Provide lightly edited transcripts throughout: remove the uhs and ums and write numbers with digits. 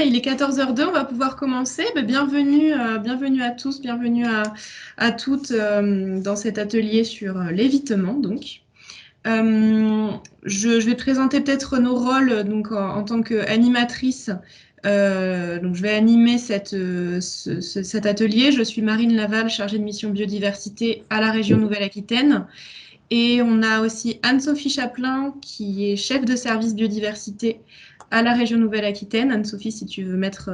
il est 14h02, on va pouvoir commencer. Bienvenue, bienvenue à tous, bienvenue à toutes dans cet atelier sur l'évitement. Donc, je vais présenter peut-être nos rôles donc, en tant qu'animatrice. Donc, je vais animer cet atelier. Je suis Marine Laval, chargée de mission biodiversité à la région Nouvelle-Aquitaine. Et on a aussi Anne-Sophie Chaplin, qui est chef de service biodiversité à la région Nouvelle-Aquitaine. Anne-Sophie, si tu veux mettre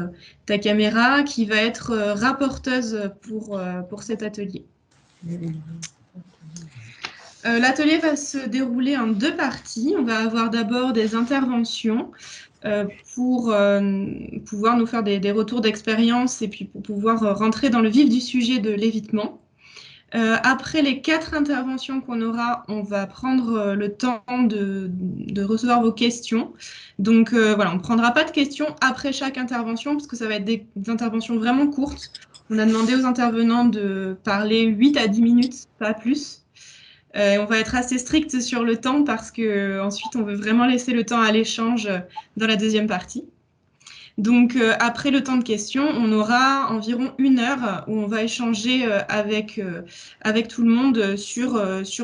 ta caméra, qui va être rapporteuse pour cet atelier. L'atelier va se dérouler en deux parties. On va avoir d'abord des interventions pour pouvoir nous faire des retours d'expérience et puis pour pouvoir rentrer dans le vif du sujet de l'évitement. Après les 4 interventions qu'on aura, on va prendre le temps de recevoir vos questions. Donc voilà, on ne prendra pas de questions après chaque intervention parce que ça va être des interventions vraiment courtes. On a demandé aux intervenants de parler 8 à 10 minutes, pas plus. On va être assez strict sur le temps parce qu'ensuite on veut vraiment laisser le temps à l'échange dans la deuxième partie. Donc, après le temps de questions, on aura environ 1 heure où on va échanger avec tout le monde sur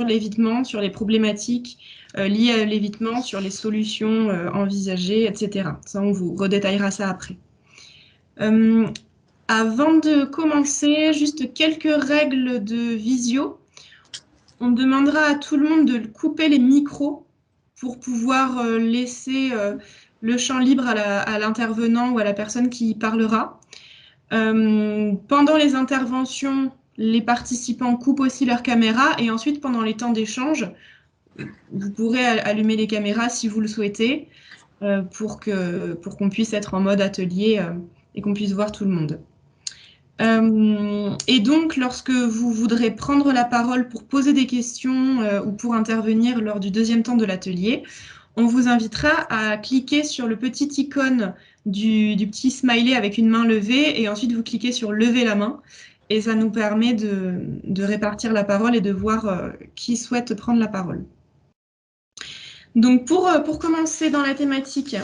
l'évitement, sur les problématiques liées à l'évitement, sur les solutions envisagées, etc. Ça, on vous redétaillera ça après. Avant de commencer, juste quelques règles de visio. On demandera à tout le monde de couper les micros pour pouvoir laisser le champ libre à l'intervenant ou à la personne qui parlera. Pendant les interventions, les participants coupent aussi leur caméra et ensuite, pendant les temps d'échange, vous pourrez allumer les caméras si vous le souhaitez pour qu'on puisse être en mode atelier et qu'on puisse voir tout le monde. Et donc, lorsque vous voudrez prendre la parole pour poser des questions ou pour intervenir lors du deuxième temps de l'atelier, on vous invitera à cliquer sur le petit icône du petit smiley avec une main levée et ensuite vous cliquez sur lever la main et ça nous permet de répartir la parole et de voir qui souhaite prendre la parole. Donc pour commencer dans la thématique,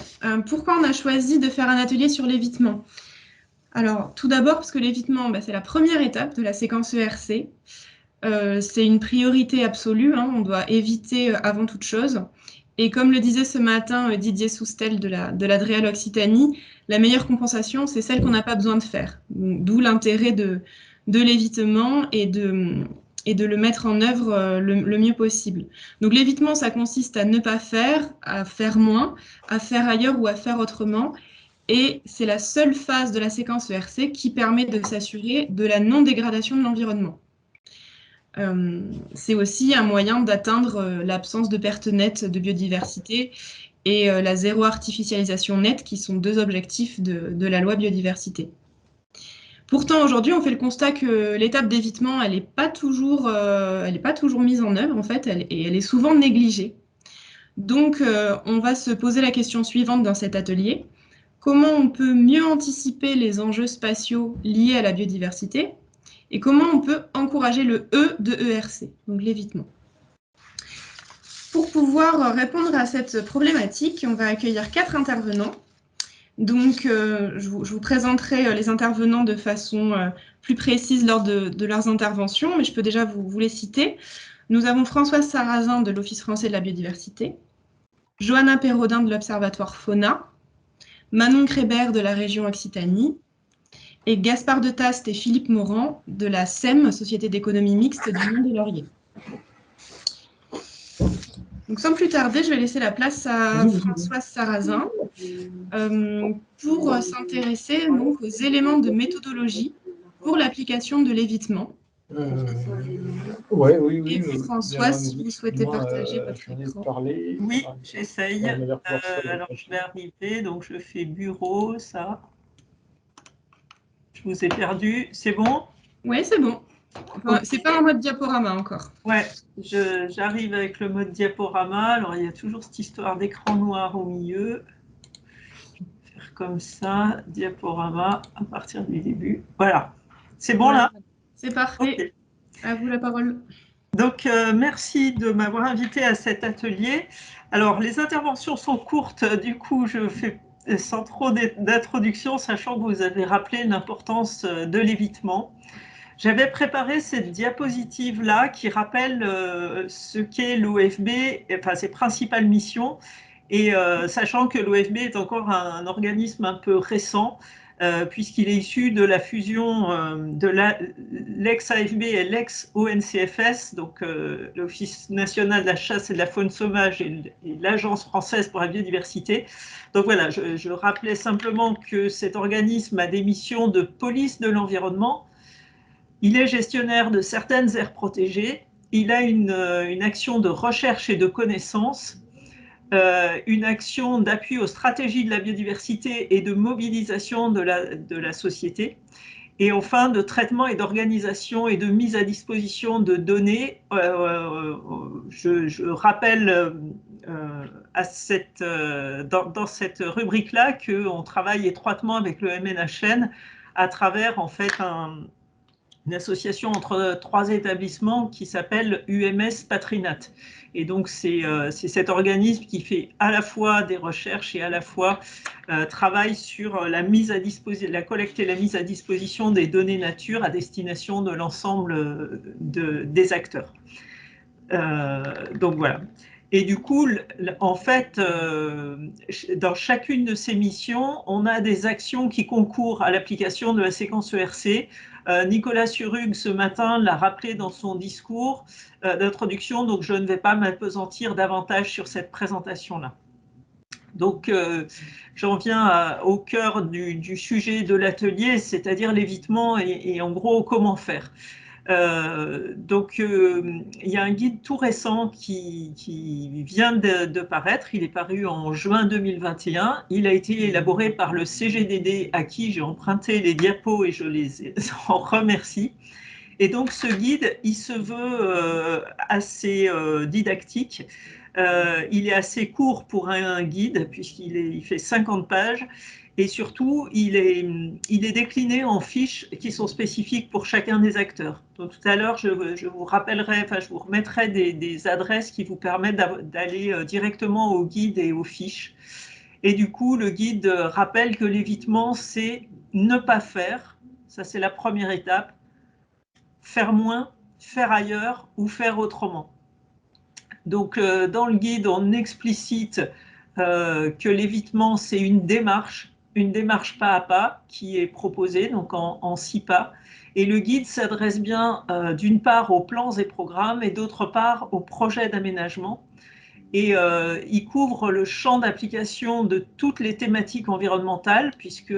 pourquoi on a choisi de faire un atelier sur l'évitement ? Alors, tout d'abord, parce que l'évitement, c'est la première étape de la séquence ERC. C'est une priorité absolue, hein, on doit éviter avant toute chose. Et comme le disait ce matin Didier Soustel de l'Adréal Occitanie, la meilleure compensation, c'est celle qu'on n'a pas besoin de faire. D'où l'intérêt de l'évitement et de le mettre en œuvre le mieux possible. Donc l'évitement, ça consiste à ne pas faire, à faire moins, à faire ailleurs ou à faire autrement. Et c'est la seule phase de la séquence ERC qui permet de s'assurer de la non-dégradation de l'environnement. C'est aussi un moyen d'atteindre l'absence de perte nette de biodiversité et la zéro artificialisation nette, qui sont 2 objectifs de la loi biodiversité. Pourtant, aujourd'hui, on fait le constat que l'étape d'évitement, elle n'est pas toujours mise en œuvre, en fait, et elle est souvent négligée. Donc, on va se poser la question suivante dans cet atelier. Comment on peut mieux anticiper les enjeux spatiaux liés à la biodiversité et comment on peut encourager le E de ERC, donc l'évitement. Pour pouvoir répondre à cette problématique, on va accueillir 4 intervenants. Donc, je vous présenterai les intervenants de façon plus précise lors de leurs interventions, mais je peux déjà vous les citer. Nous avons Françoise Sarrazin de l'Office français de la biodiversité, Johanna Perrodin de l'Observatoire Fauna, Manon Krébert de la région Occitanie et Gaspard de Taste et Philippe Morand de la SEM, Société d'économie mixte du Mont des Lauriers. Donc sans plus tarder, je vais laisser la place à Françoise Sarrazin pour s'intéresser donc aux éléments de méthodologie pour l'application de l'évitement. Oui. Et Françoise, si vous souhaitez partager votre écran. Oui, j'essaye. Alors, je vais arriver, donc je fais bureau, ça. Je vous ai perdu. C'est bon? Oui, c'est bon. Enfin, Okay. C'est pas en mode diaporama encore. Ouais, j'arrive avec le mode diaporama. Alors, il y a toujours cette histoire d'écran noir au milieu. Je vais faire comme ça, diaporama à partir du début. Voilà. C'est bon là? C'est parfait. Okay. À vous la parole. Donc, merci de m'avoir invité à cet atelier. Alors, les interventions sont courtes, du coup, je sans trop d'introduction, sachant que vous avez rappelé l'importance de l'évitement. J'avais préparé cette diapositive-là qui rappelle ce qu'est l'OFB, enfin ses principales missions, et sachant que l'OFB est encore un organisme un peu récent, puisqu'il est issu de la fusion de l'ex-AFB et l'ex-ONCFS, donc l'Office national de la chasse et de la faune sauvage et l'Agence française pour la biodiversité. Donc voilà, je rappelais simplement que cet organisme a des missions de police de l'environnement. Il est gestionnaire de certaines aires protégées. Il a une action de recherche et de connaissance, une action d'appui aux stratégies de la biodiversité et de mobilisation de la société, et enfin de traitement et d'organisation et de mise à disposition de données. Je rappelle dans cette rubrique-là qu'on travaille étroitement avec le MNHN à travers en fait une association entre 3 établissements qui s'appelle UMS Patrinat. Et donc, c'est cet organisme qui fait à la fois des recherches et à la fois travaille sur la collecte et la mise à disposition des données nature à destination de l'ensemble des acteurs. Donc voilà. Et du coup, en fait, dans chacune de ces missions, on a des actions qui concourent à l'application de la séquence ERC. Nicolas Surug, ce matin, l'a rappelé dans son discours d'introduction, donc je ne vais pas m'appesantir davantage sur cette présentation-là. Donc, j'en viens au cœur du sujet de l'atelier, c'est-à-dire l'évitement et en gros, comment faire. Donc, il y a un guide tout récent qui vient de paraître. Il est paru en juin 2021. Il a été élaboré par le CGDD à qui j'ai emprunté les diapos et je les en remercie. Et donc, ce guide, il se veut assez didactique. Il est assez court pour un guide puisqu'il fait 50 pages. Et surtout, il est décliné en fiches qui sont spécifiques pour chacun des acteurs. Donc, tout à l'heure, je vous rappellerai, enfin, je vous remettrai des adresses qui vous permettent d'aller directement au guide et aux fiches. Et du coup, le guide rappelle que l'évitement, c'est ne pas faire. Ça, c'est la première étape. Faire moins, faire ailleurs ou faire autrement. Donc, dans le guide, on explicite que l'évitement, c'est une démarche pas à pas qui est proposée, donc en 6 pas. Et le guide s'adresse bien d'une part aux plans et programmes et d'autre part aux projets d'aménagement. Et il couvre le champ d'application de toutes les thématiques environnementales, puisque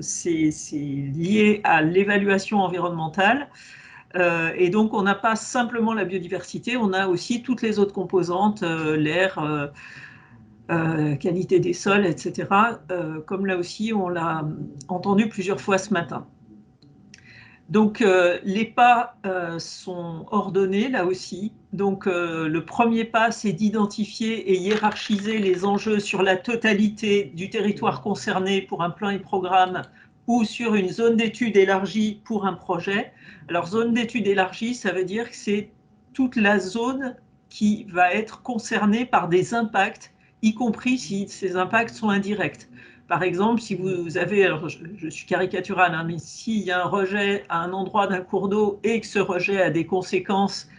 c'est lié à l'évaluation environnementale. Et donc, on n'a pas simplement la biodiversité, on a aussi toutes les autres composantes, l'air, qualité des sols, etc. Comme là aussi, on l'a entendu plusieurs fois ce matin. Donc, les pas sont ordonnés là aussi. Donc, le premier pas, c'est d'identifier et hiérarchiser les enjeux sur la totalité du territoire concerné pour un plan et programme ou sur une zone d'étude élargie pour un projet. Alors, zone d'étude élargie, ça veut dire que c'est toute la zone qui va être concernée par des impacts, y compris si ces impacts sont indirects. Par exemple, si vous avez, alors je suis caricatural, hein, mais s'il y a un rejet à un endroit d'un cours d'eau et que ce rejet a des conséquences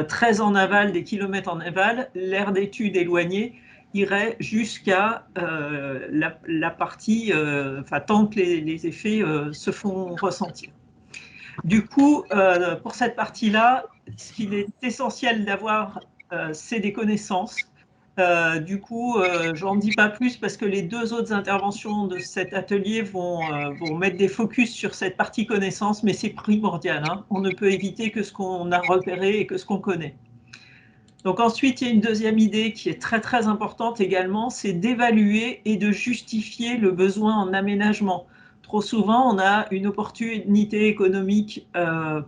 très en aval, des kilomètres en aval, l'aire d'étude éloignée irait jusqu'à la partie, enfin, tant que les effets se font ressentir. Du coup, pour cette partie-là, ce qu'il est essentiel d'avoir, c'est des connaissances. Du coup, j'en dis pas plus parce que les 2 autres interventions de cet atelier vont mettre des focus sur cette partie connaissance, mais c'est primordial, hein. On ne peut éviter que ce qu'on a repéré et que ce qu'on connaît. Donc ensuite, il y a une deuxième idée qui est très très importante également, c'est d'évaluer et de justifier le besoin en aménagement. Trop souvent, on a une opportunité économique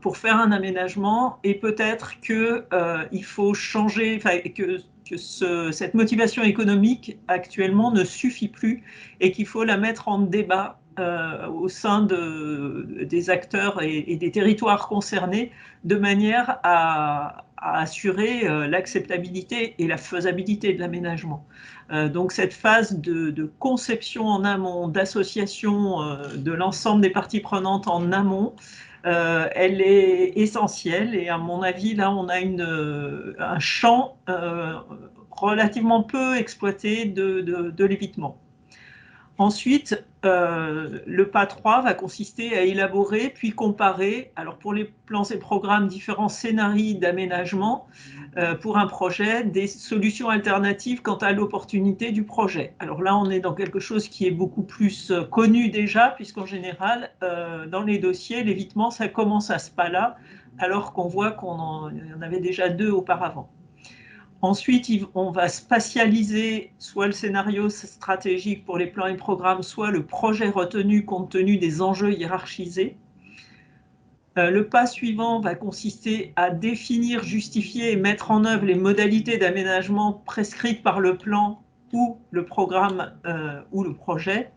pour faire un aménagement et peut-être qu'il faut changer, enfin, que cette motivation économique actuellement ne suffit plus et qu'il faut la mettre en débat au sein des acteurs et des territoires concernés de manière à à assurer l'acceptabilité et la faisabilité de l'aménagement. Donc cette phase de conception en amont, d'association de l'ensemble des parties prenantes en amont, elle est essentielle et à mon avis, là, on a un champ relativement peu exploité de l'évitement. Ensuite, le pas 3 va consister à élaborer puis comparer, alors pour les plans et programmes, différents scénarios d'aménagement pour un projet, des solutions alternatives quant à l'opportunité du projet. Alors là, on est dans quelque chose qui est beaucoup plus connu déjà, puisqu'en général, dans les dossiers, l'évitement, ça commence à ce pas-là, alors qu'on voit qu'on en avait déjà 2 auparavant. Ensuite, on va spatialiser soit le scénario stratégique pour les plans et programmes, soit le projet retenu compte tenu des enjeux hiérarchisés. Le pas suivant va consister à définir, justifier et mettre en œuvre les modalités d'aménagement prescrites par le plan ou le programme ou le projet.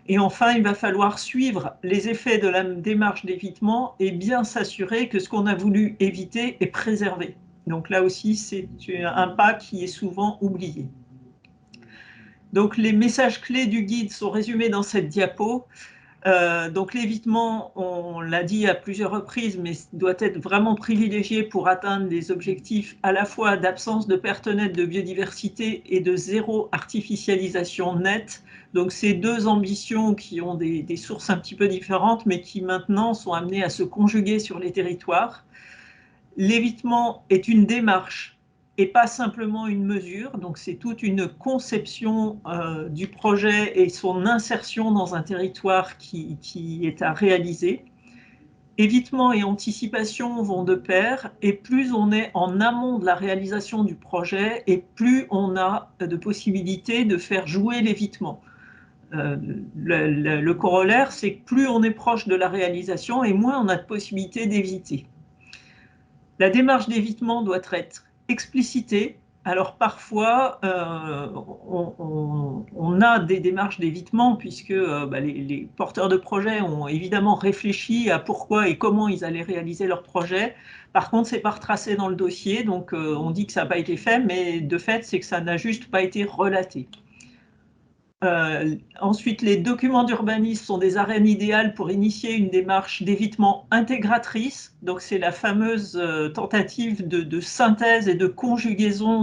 Et enfin, il va falloir suivre les effets de la démarche d'évitement et bien s'assurer que ce qu'on a voulu éviter est préservé. Donc là aussi, c'est un pas qui est souvent oublié. Donc les messages clés du guide sont résumés dans cette diapo. Donc l'évitement, on l'a dit à plusieurs reprises, mais doit être vraiment privilégié pour atteindre des objectifs à la fois d'absence de perte nette de biodiversité et de zéro artificialisation nette. Donc ces deux ambitions qui ont des sources un petit peu différentes, mais qui maintenant sont amenées à se conjuguer sur les territoires. L'évitement est une démarche et pas simplement une mesure, donc c'est toute une conception du projet et son insertion dans un territoire qui est à réaliser. Évitement et anticipation vont de pair, et plus on est en amont de la réalisation du projet, et plus on a de possibilités de faire jouer l'évitement. Le corollaire, c'est que plus on est proche de la réalisation, et moins on a de possibilités d'éviter. La démarche d'évitement doit être explicitée. Alors parfois, on a des démarches d'évitement puisque les porteurs de projets ont évidemment réfléchi à pourquoi et comment ils allaient réaliser leur projet. Par contre, c'est pas retracé dans le dossier, donc on dit que ça n'a pas été fait, mais de fait, c'est que ça n'a juste pas été relaté. Ensuite, les documents d'urbanisme sont des arènes idéales pour initier une démarche d'évitement intégratrice. Donc, c'est la fameuse tentative de synthèse et de conjugaison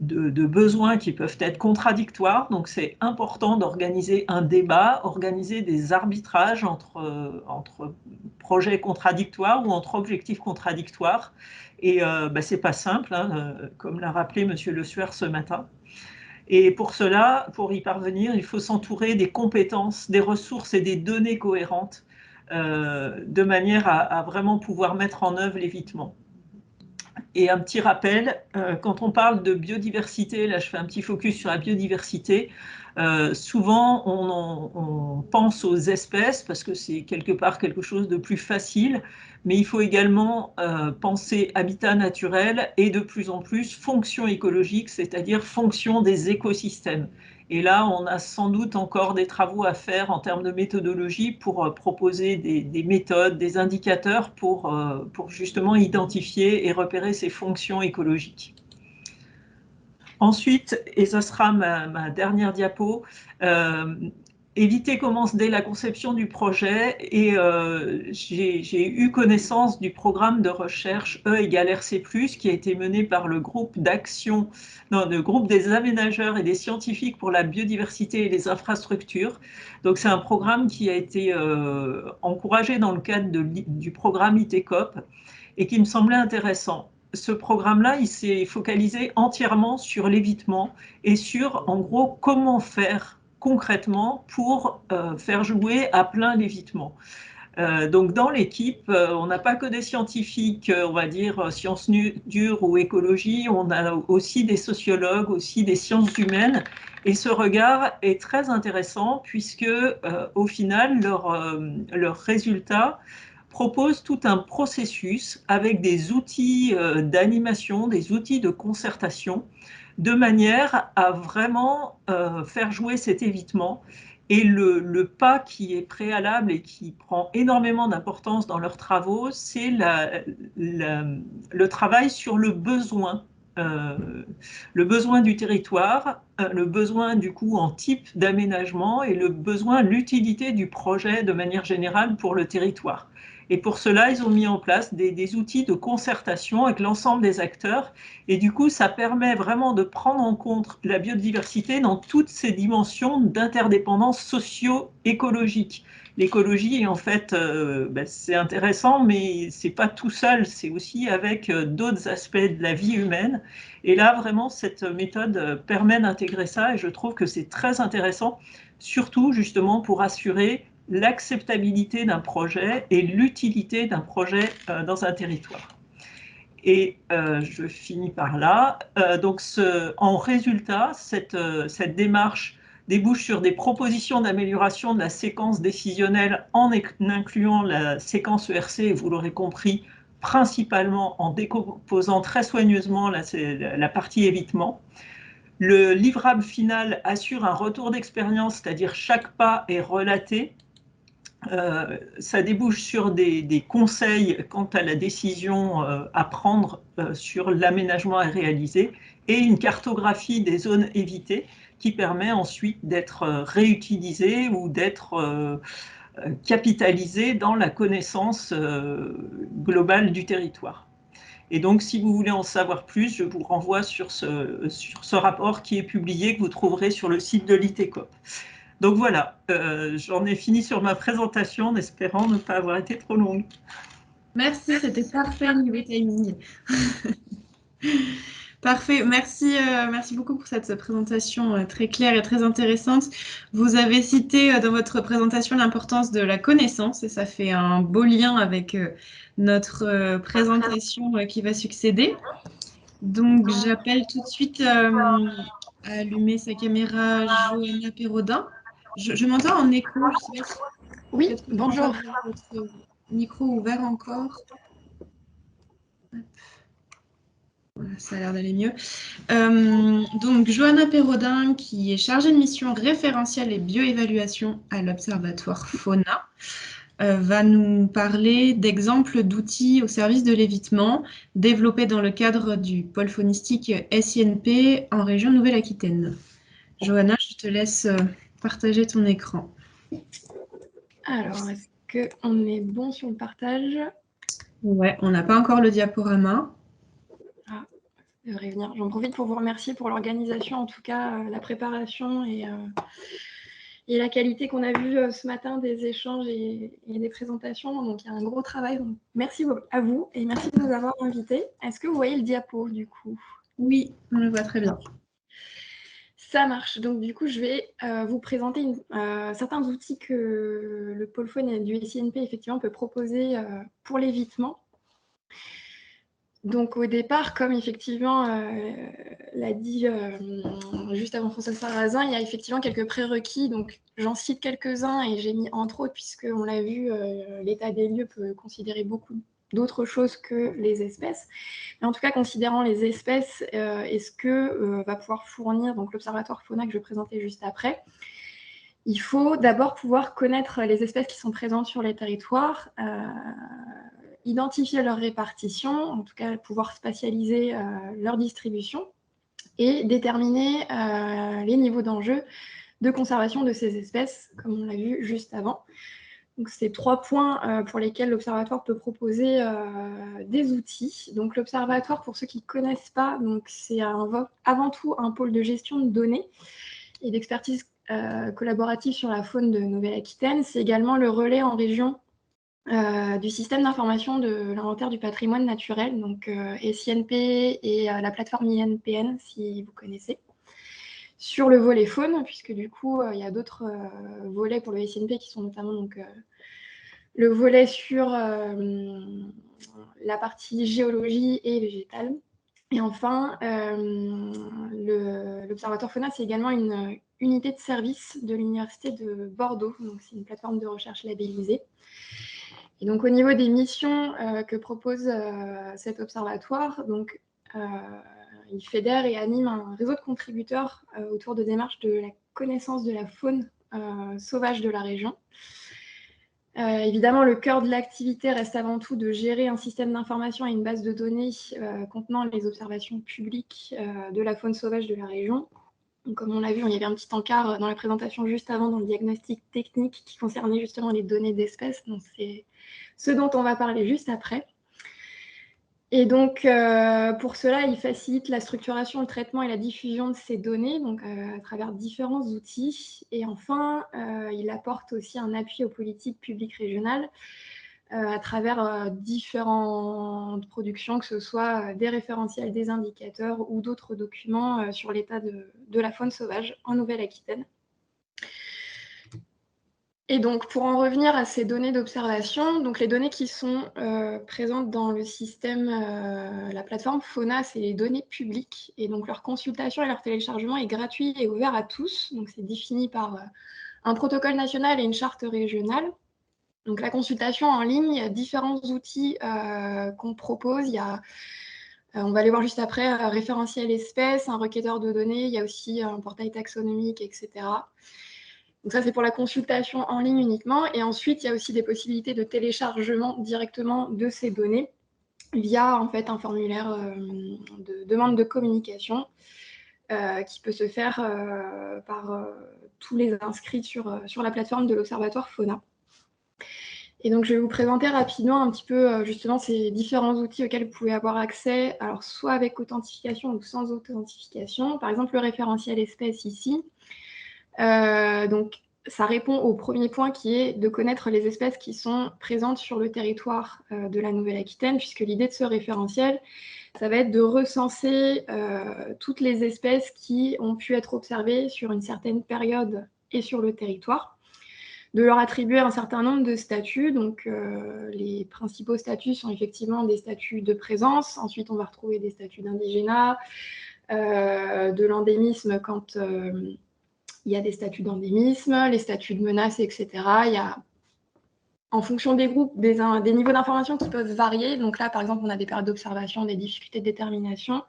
de besoins qui peuvent être contradictoires. Donc, c'est important d'organiser un débat, organiser des arbitrages entre projets contradictoires ou entre objectifs contradictoires. Et c'est pas simple, hein, comme l'a rappelé M. Le Sueur ce matin. Et pour cela, pour y parvenir, il faut s'entourer des compétences, des ressources et des données cohérentes de manière à vraiment pouvoir mettre en œuvre l'évitement. Et un petit rappel, quand on parle de biodiversité, là je fais un petit focus sur la biodiversité, souvent on pense aux espèces parce que c'est quelque part quelque chose de plus facile, mais il faut également penser habitat naturel et de plus en plus fonction écologique, c'est-à-dire fonction des écosystèmes. Et là, on a sans doute encore des travaux à faire en termes de méthodologie pour proposer des méthodes, des indicateurs pour justement identifier et repérer ces fonctions écologiques. Ensuite, et ce sera ma dernière diapo, éviter commence dès la conception du projet et j'ai eu connaissance du programme de recherche E égale RC+, qui a été mené par le groupe d'action, le groupe des aménageurs et des scientifiques pour la biodiversité et les infrastructures. Donc c'est un programme qui a été encouragé dans le cadre du programme ITECOP et qui me semblait intéressant. Ce programme-là, il s'est focalisé entièrement sur l'évitement et sur, en gros, comment faire concrètement pour faire jouer à plein l'évitement. Donc dans l'équipe, on n'a pas que des scientifiques, on va dire sciences dures ou écologie, on a aussi des sociologues, aussi des sciences humaines, et ce regard est très intéressant puisque au final, leurs résultats proposent tout un processus avec des outils d'animation, des outils de concertation, de manière à vraiment faire jouer cet évitement Et le pas qui est préalable et qui prend énormément d'importance dans leurs travaux, c'est le travail sur le besoin du territoire, le besoin du coup en type d'aménagement et le besoin, l'utilité du projet de manière générale pour le territoire. Et pour cela, ils ont mis en place des outils de concertation avec l'ensemble des acteurs. Et du coup, ça permet vraiment de prendre en compte la biodiversité dans toutes ses dimensions d'interdépendance socio-écologique. L'écologie, en fait, c'est intéressant, mais c'est pas tout seul, c'est aussi avec d'autres aspects de la vie humaine. Et là, vraiment, cette méthode permet d'intégrer ça et je trouve que c'est très intéressant, surtout justement pour assurer l'acceptabilité d'un projet et l'utilité d'un projet dans un territoire. Et je finis par là. Donc, en résultat, cette démarche débouche sur des propositions d'amélioration de la séquence décisionnelle en incluant la séquence ERC, vous l'aurez compris, principalement en décomposant très soigneusement la partie évitement. Le livrable final assure un retour d'expérience, c'est-à-dire chaque pas est relaté. Ça débouche sur des conseils quant à la décision à prendre sur l'aménagement à réaliser et une cartographie des zones évitées qui permet ensuite d'être réutilisée ou d'être capitalisée dans la connaissance globale du territoire. Et donc, si vous voulez en savoir plus, je vous renvoie sur ce rapport qui est publié, que vous trouverez sur le site de l'ITECOP. Donc voilà, j'en ai fini sur ma présentation en espérant ne pas avoir été trop longue. Merci, c'était parfait niveau timing. Parfait, merci, merci beaucoup pour cette présentation très claire et très intéressante. Vous avez cité dans votre présentation l'importance de la connaissance et ça fait un beau lien avec notre présentation qui va succéder. Donc j'appelle tout de suite à allumer sa caméra Johanna Perrodin. Je m'entends en écho, je sais pas si Oui, peut-être que bonjour. votre micro ouvert encore. Voilà, ça a l'air d'aller mieux. Donc, Johanna Perrodin, qui est chargée de mission référentielle et bioévaluation à l'Observatoire Fauna, va nous parler d'exemples d'outils au service de l'évitement développés dans le cadre du pôle faunistique SINP en région Nouvelle-Aquitaine. Johanna, je te laisse partager ton écran. Alors, est-ce qu'on est bon sur le partage? Ouais, on n'a pas encore le diaporama. Ah, ça devrait venir. J'en profite pour vous remercier pour l'organisation, en tout cas la préparation et la qualité qu'on a vue ce matin des échanges et des présentations. Donc, il y a un gros travail. Donc, merci à vous et merci de nous avoir invités. Est-ce que vous voyez le diapo, du coup? Oui, on le voit très bien. Ça marche. Donc, du coup, je vais vous présenter certains outils que le pôle faune du SINP, effectivement, peut proposer pour l'évitement. Donc, au départ, comme effectivement l'a dit juste avant François Sarrazin, il y a effectivement quelques prérequis. Donc, j'en cite quelques-uns et j'ai mis entre autres, puisqu'on l'a vu, l'état des lieux peut considérer beaucoup d'autres choses que les espèces. Mais en tout cas, considérant les espèces et ce que va pouvoir fournir donc l'Observatoire Fauna que je vais présenter juste après, il faut d'abord pouvoir connaître les espèces qui sont présentes sur les territoires, identifier leur répartition, en tout cas pouvoir spatialiser leur distribution et déterminer les niveaux d'enjeu de conservation de ces espèces, comme on l'a vu juste avant. Donc, c'est 3 points pour lesquels l'Observatoire peut proposer des outils. Donc, l'Observatoire, pour ceux qui ne connaissent pas, c'est avant tout un pôle de gestion de données et d'expertise collaborative sur la faune de Nouvelle-Aquitaine. C'est également le relais en région du système d'information de l'inventaire du patrimoine naturel, donc SINP et la plateforme INPN, si vous connaissez. Sur le volet faune, puisque du coup, il y a d'autres volets pour le SINP qui sont notamment donc, le volet sur la partie géologie et végétale. Et enfin, l'Observatoire Fauna, c'est également une unité de service de l'Université de Bordeaux. Donc, c'est une plateforme de recherche labellisée. Et donc, au niveau des missions que propose cet observatoire, donc, il fédère et anime un réseau de contributeurs autour de démarches de la connaissance de la faune sauvage de la région. Évidemment, le cœur de l'activité reste avant tout de gérer un système d'information et une base de données contenant les observations publiques de la faune sauvage de la région. Donc, comme on l'a vu, il y avait un petit encart dans la présentation juste avant dans le diagnostic technique qui concernait justement les données d'espèces. Donc, c'est ce dont on va parler juste après. Et donc, pour cela, il facilite la structuration, le traitement et la diffusion de ces données donc, à travers différents outils. Et enfin, il apporte aussi un appui aux politiques publiques régionales à travers différentes productions, que ce soit des référentiels, des indicateurs ou d'autres documents sur l'état de la faune sauvage en Nouvelle-Aquitaine. Et donc, pour en revenir à ces données d'observation, donc les données qui sont présentes dans le système, la plateforme Fauna, c'est les données publiques. Et donc, leur consultation et leur téléchargement est gratuit et ouvert à tous. Donc, c'est défini par un protocole national et une charte régionale. Donc, la consultation en ligne, il y a différents outils qu'on propose. Il y a, on va aller voir juste après, un référentiel espèces, un requêteur de données. Il y a aussi un portail taxonomique, etc. Donc ça, c'est pour la consultation en ligne uniquement. Et ensuite, il y a aussi des possibilités de téléchargement directement de ces données via en fait, un formulaire de demande de communication qui peut se faire par tous les inscrits sur la plateforme de l'Observatoire Fauna. Et donc, je vais vous présenter rapidement un petit peu justement ces différents outils auxquels vous pouvez avoir accès, alors soit avec authentification ou sans authentification. Par exemple, le référentiel espèces ici. Donc, ça répond au premier point qui est de connaître les espèces qui sont présentes sur le territoire de la Nouvelle-Aquitaine, puisque l'idée de ce référentiel, ça va être de recenser toutes les espèces qui ont pu être observées sur une certaine période et sur le territoire, de leur attribuer un certain nombre de statuts. Donc, les principaux statuts sont effectivement des statuts de présence. Ensuite, on va retrouver des statuts d'indigénat, de l'endémisme quand il y a des statuts d'endémisme, les statuts de menace, etc. Il y a, en fonction des groupes, des niveaux d'information qui peuvent varier. Donc là, par exemple, on a des périodes d'observation, des difficultés de détermination.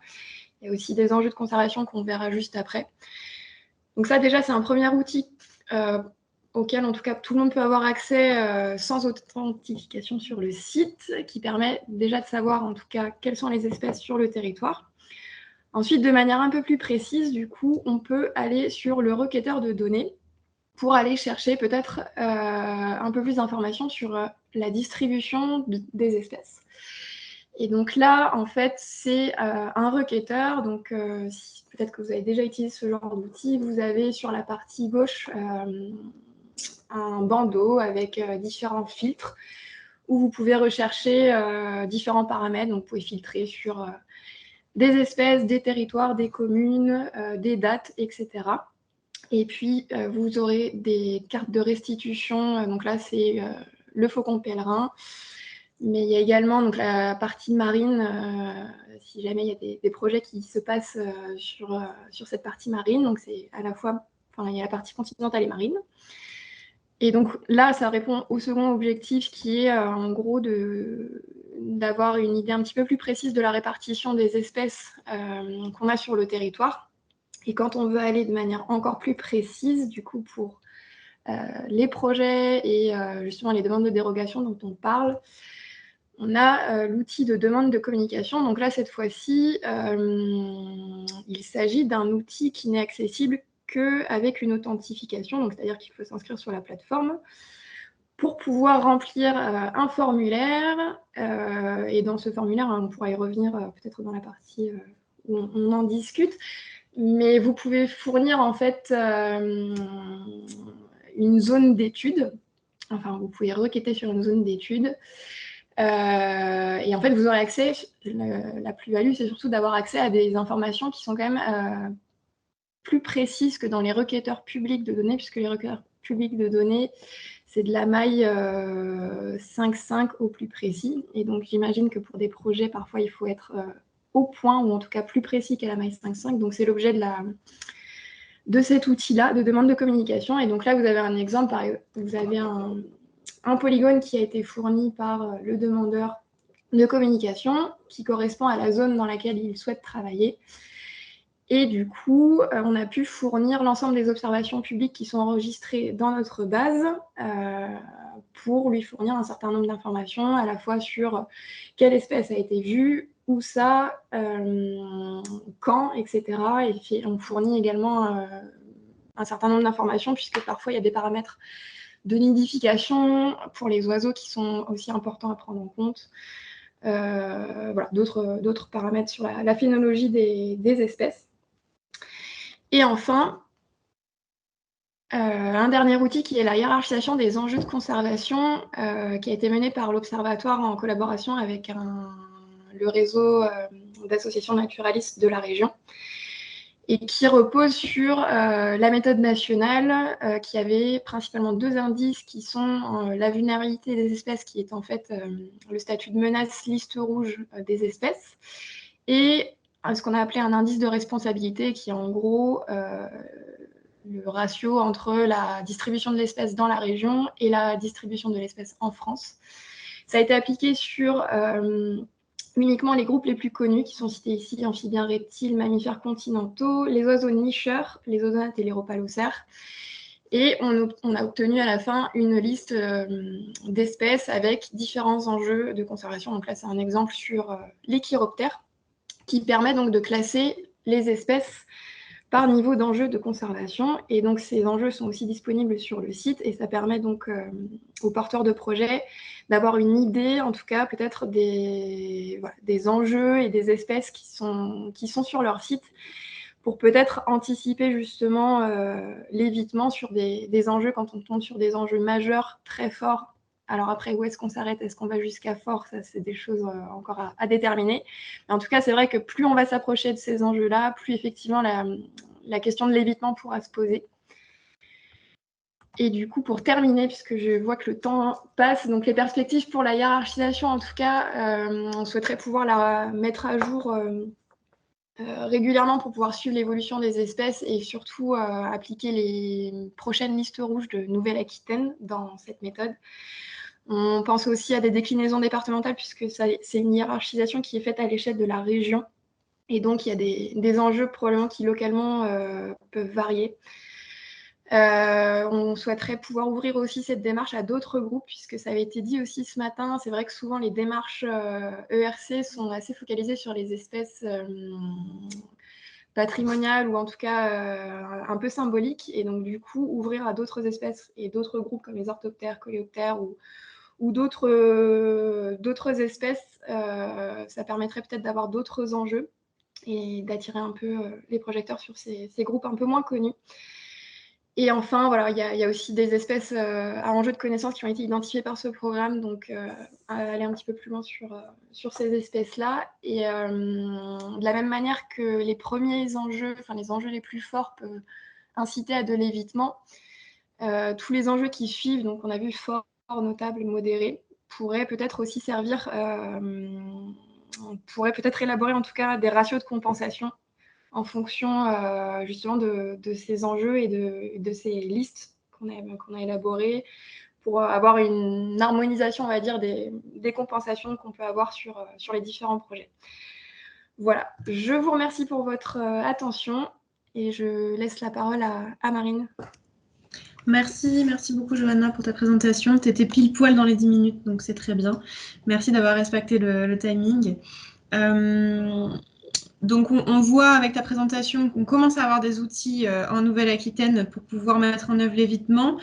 Il y a aussi des enjeux de conservation qu'on verra juste après. Donc ça, déjà, c'est un premier outil auquel, en tout cas, tout le monde peut avoir accès sans authentification sur le site, qui permet déjà de savoir, en tout cas, quelles sont les espèces sur le territoire. Ensuite, de manière un peu plus précise, du coup, on peut aller sur le requêteur de données pour aller chercher peut-être un peu plus d'informations sur la distribution des espèces. Et donc là, en fait, c'est un requêteur. Donc, peut-être que vous avez déjà utilisé ce genre d'outil. Vous avez sur la partie gauche un bandeau avec différents filtres où vous pouvez rechercher différents paramètres. Donc, vous pouvez filtrer sur des espèces, des territoires, des communes, des dates, etc. Et puis, vous aurez des cartes de restitution. Donc là, c'est le faucon pèlerin. Mais il y a également donc, la partie marine, si jamais il y a des projets qui se passent sur cette partie marine. Donc, c'est à la fois, enfin, il y a la partie continentale et marine. Et donc là, ça répond au second objectif qui est en gros d'avoir une idée un petit peu plus précise de la répartition des espèces qu'on a sur le territoire. Et quand on veut aller de manière encore plus précise, du coup, pour les projets et justement les demandes de dérogation dont on parle, on a l'outil de demande de communication. Donc là, cette fois-ci, il s'agit d'un outil qui n'est accessible qu'avec une authentification, donc c'est-à-dire qu'il faut s'inscrire sur la plateforme pour pouvoir remplir un formulaire. Et dans ce formulaire, on pourra y revenir peut-être dans la partie où on en discute. Mais vous pouvez fournir en fait une zone d'étude. Enfin, vous pouvez requêter sur une zone d'étude. Et en fait, vous aurez accès, la plus-value, c'est surtout d'avoir accès à des informations qui sont quand même plus précises que dans les requêteurs publics de données, puisque les requêteurs publics de données, c'est de la maille 5.5 au plus précis. Et donc, j'imagine que pour des projets, parfois, il faut être au point, ou en tout cas plus précis qu'à la maille 5.5. Donc, c'est l'objet de cet outil-là, de demande de communication. Et donc là, vous avez un exemple, vous avez un polygone qui a été fourni par le demandeur de communication, qui correspond à la zone dans laquelle il souhaite travailler. Et du coup, on a pu fournir l'ensemble des observations publiques qui sont enregistrées dans notre base pour lui fournir un certain nombre d'informations, à la fois sur quelle espèce a été vue, où ça, quand, etc. Et on fournit également un certain nombre d'informations, puisque parfois il y a des paramètres de nidification pour les oiseaux qui sont aussi importants à prendre en compte. Voilà, d'autres paramètres sur la phénologie des espèces. Et enfin, un dernier outil qui est la hiérarchisation des enjeux de conservation, qui a été mené par l'Observatoire en collaboration avec le réseau d'associations naturalistes de la région, et qui repose sur la méthode nationale, qui avait principalement 2 indices qui sont la vulnérabilité des espèces, qui est en fait le statut de menace liste rouge des espèces, et ce qu'on a appelé un indice de responsabilité, qui est en gros le ratio entre la distribution de l'espèce dans la région et la distribution de l'espèce en France. Ça a été appliqué sur uniquement les groupes les plus connus, qui sont cités ici: amphibiens, reptiles, mammifères continentaux, les oiseaux nicheurs, les odonates et les rhopalocères. Et on a obtenu à la fin une liste d'espèces avec différents enjeux de conservation. Donc là, c'est un exemple sur les chiroptères, qui permet donc de classer les espèces par niveau d'enjeu de conservation. Et donc, ces enjeux sont aussi disponibles sur le site, et ça permet donc aux porteurs de projets d'avoir une idée, en tout cas, peut-être des enjeux et des espèces qui sont sur leur site, pour peut-être anticiper justement l'évitement sur des enjeux quand on tombe sur des enjeux majeurs très forts. Alors après, où est-ce qu'on s'arrête? Est-ce qu'on va jusqu'à fort? Ça, c'est des choses encore à déterminer. Mais en tout cas, c'est vrai que plus on va s'approcher de ces enjeux-là, plus effectivement la question de l'évitement pourra se poser. Et du coup, pour terminer, puisque je vois que le temps passe, donc les perspectives pour la hiérarchisation, en tout cas, on souhaiterait pouvoir la mettre à jour régulièrement pour pouvoir suivre l'évolution des espèces, et surtout appliquer les prochaines listes rouges de Nouvelle-Aquitaine dans cette méthode. On pense aussi à des déclinaisons départementales, puisque c'est une hiérarchisation qui est faite à l'échelle de la région. Et donc, il y a des enjeux probablement qui localement peuvent varier. On souhaiterait pouvoir ouvrir aussi cette démarche à d'autres groupes, puisque ça avait été dit aussi ce matin. C'est vrai que souvent, les démarches ERC sont assez focalisées sur les espèces patrimoniales, ou en tout cas un peu symboliques. Et donc, du coup, ouvrir à d'autres espèces et d'autres groupes comme les orthoptères, coléoptères ou d'autres espèces, ça permettrait peut-être d'avoir d'autres enjeux et d'attirer un peu les projecteurs sur ces groupes un peu moins connus. Et enfin, voilà, il y a aussi des espèces à enjeu de connaissance qui ont été identifiées par ce programme, donc aller un petit peu plus loin sur ces espèces-là. Et de la même manière que les premiers enjeux, enfin les enjeux les plus forts peuvent inciter à de l'évitement, tous les enjeux qui suivent, donc on a vu fort, notable, modéré, pourraient peut-être aussi servir, on pourrait peut-être élaborer en tout cas des ratios de compensation en fonction justement de ces enjeux et de ces listes qu'on a élaborées, pour avoir une harmonisation, on va dire, des compensations qu'on peut avoir sur les différents projets. Voilà, je vous remercie pour votre attention, et je laisse la parole à Marine. Merci beaucoup Johanna pour ta présentation. Tu étais pile poil dans les 10 minutes, donc c'est très bien. Merci d'avoir respecté le timing. Donc on voit avec ta présentation qu'on commence à avoir des outils en Nouvelle-Aquitaine pour pouvoir mettre en œuvre l'évitement.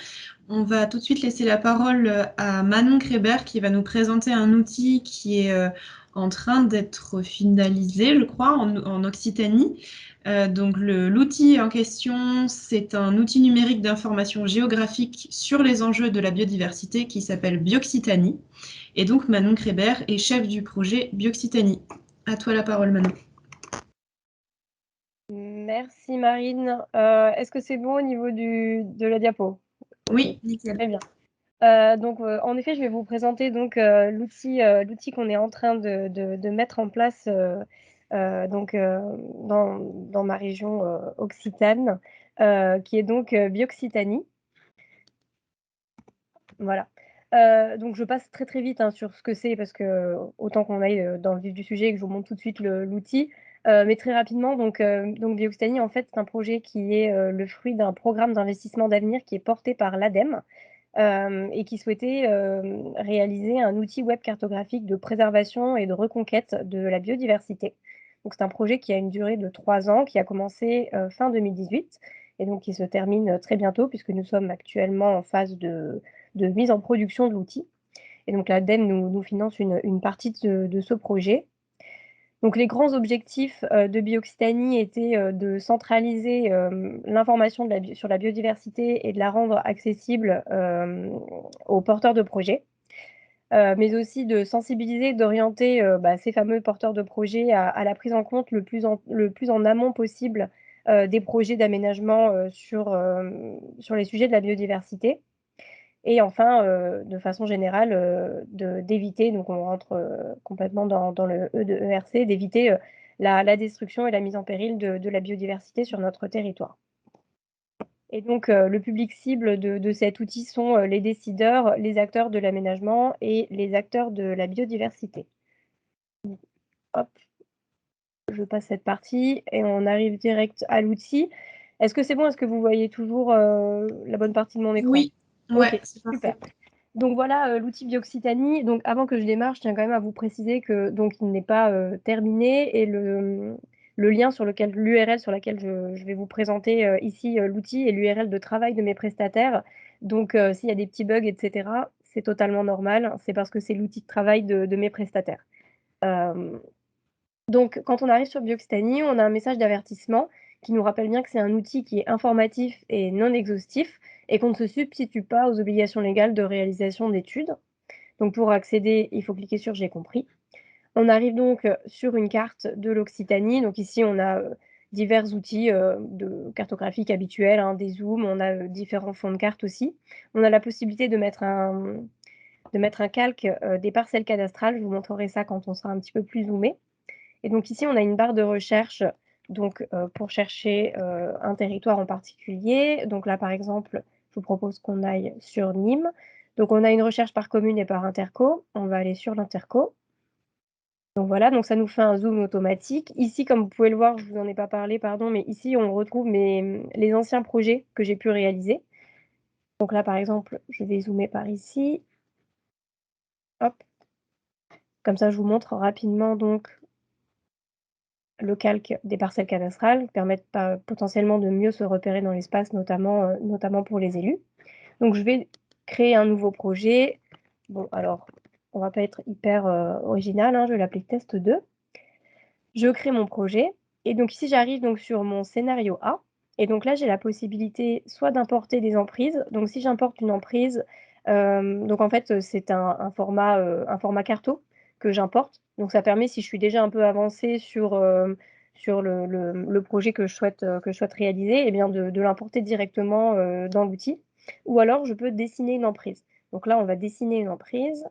On va tout de suite laisser la parole à Manon Krébert, qui va nous présenter un outil qui est en train d'être finalisé, je crois, en Occitanie. Donc l'outil en question, c'est un outil numérique d'information géographique sur les enjeux de la biodiversité qui s'appelle Bioccitanie. Et donc Manon Krébert est chef du projet Bioccitanie. À toi la parole, Manon. Merci Marine. Est-ce que c'est bon au niveau de la diapo? Oui, nickel. Très bien. Donc, en effet, je vais vous présenter donc l'outil qu'on est en train de mettre en place donc dans ma région Occitane, qui est donc Bioccitanie. Voilà. Donc je passe très vite sur ce que c'est, parce que autant qu'on aille dans le vif du sujet et que je vous montre tout de suite l'outil. Mais très rapidement, donc Bioxitanie, en fait, c'est un projet qui est le fruit d'un programme d'investissement d'avenir qui est porté par l'ADEME et qui souhaitait réaliser un outil web cartographique de préservation et de reconquête de la biodiversité. Donc, c'est un projet qui a une durée de 3 ans, qui a commencé fin 2018 et donc qui se termine très bientôt puisque nous sommes actuellement en phase de mise en production de l'outil. Et donc, l'ADEME nous finance une partie de ce projet. Donc, les grands objectifs de Bioxitanie étaient de centraliser l'information sur la biodiversité et de la rendre accessible aux porteurs de projets, mais aussi de sensibiliser, d'orienter ces fameux porteurs de projets à la prise en compte le plus en amont possible des projets d'aménagement sur les sujets de la biodiversité. Et enfin, de façon générale, d'éviter, donc on rentre complètement dans le E de ERC, d'éviter la destruction et la mise en péril de la biodiversité sur notre territoire. Et donc, le public cible de cet outil sont les décideurs, les acteurs de l'aménagement et les acteurs de la biodiversité. Hop, je passe cette partie et on arrive direct à l'outil. Est-ce que c'est bon? Est-ce que vous voyez toujours la bonne partie de mon écran? Oui, ouais, Ok, c'est super. parfait. Donc voilà l'outil Bioxitanie. Donc avant que je démarre, je tiens quand même à vous préciser que donc il n'est pas terminé et le lien sur lequel l'URL sur laquelle je vais vous présenter ici l'outil est l'URL de travail de mes prestataires. Donc s'il y a des petits bugs, etc., c'est totalement normal. C'est parce que c'est l'outil de travail de mes prestataires. Donc quand on arrive sur Bioxitanie, on a un message d'avertissement qui nous rappelle bien que c'est un outil qui est informatif et non exhaustif et qu'on ne se substitue pas aux obligations légales de réalisation d'études. Donc pour accéder, il faut cliquer sur « J'ai compris ». On arrive donc sur une carte de l'Occitanie. Donc ici, on a divers outils cartographiques habituels, hein, des zooms, on a différents fonds de carte aussi. On a la possibilité de mettre un calque des parcelles cadastrales. Je vous montrerai ça quand on sera un petit peu plus zoomé. Et donc ici, on a une barre de recherche donc, pour chercher un territoire en particulier. Donc là, par exemple, je vous propose qu'on aille sur Nîmes. Donc on a une recherche par commune et par interco. On va aller sur l'interco. Donc voilà, donc ça nous fait un zoom automatique. Ici, comme vous pouvez le voir, je ne vous en ai pas parlé, pardon, mais ici, on retrouve les anciens projets que j'ai pu réaliser. Donc là, par exemple, je vais zoomer par ici. Hop. Comme ça, je vous montre rapidement donc le calque des parcelles cadastrales, qui permettent potentiellement de mieux se repérer dans l'espace, notamment pour les élus. Donc je vais créer un nouveau projet. Bon, alors, on ne va pas être hyper original, hein, je vais l'appeler test 2. Je crée mon projet. Et donc ici, j'arrive donc sur mon scénario A. Et donc là, j'ai la possibilité soit d'importer des emprises. Donc si j'importe une emprise, donc en fait, c'est un format carto que j'importe. Donc ça permet, si je suis déjà un peu avancée sur le projet que je souhaite réaliser, eh bien de l'importer directement dans l'outil. Ou alors, je peux dessiner une emprise. Donc là, on va dessiner une emprise.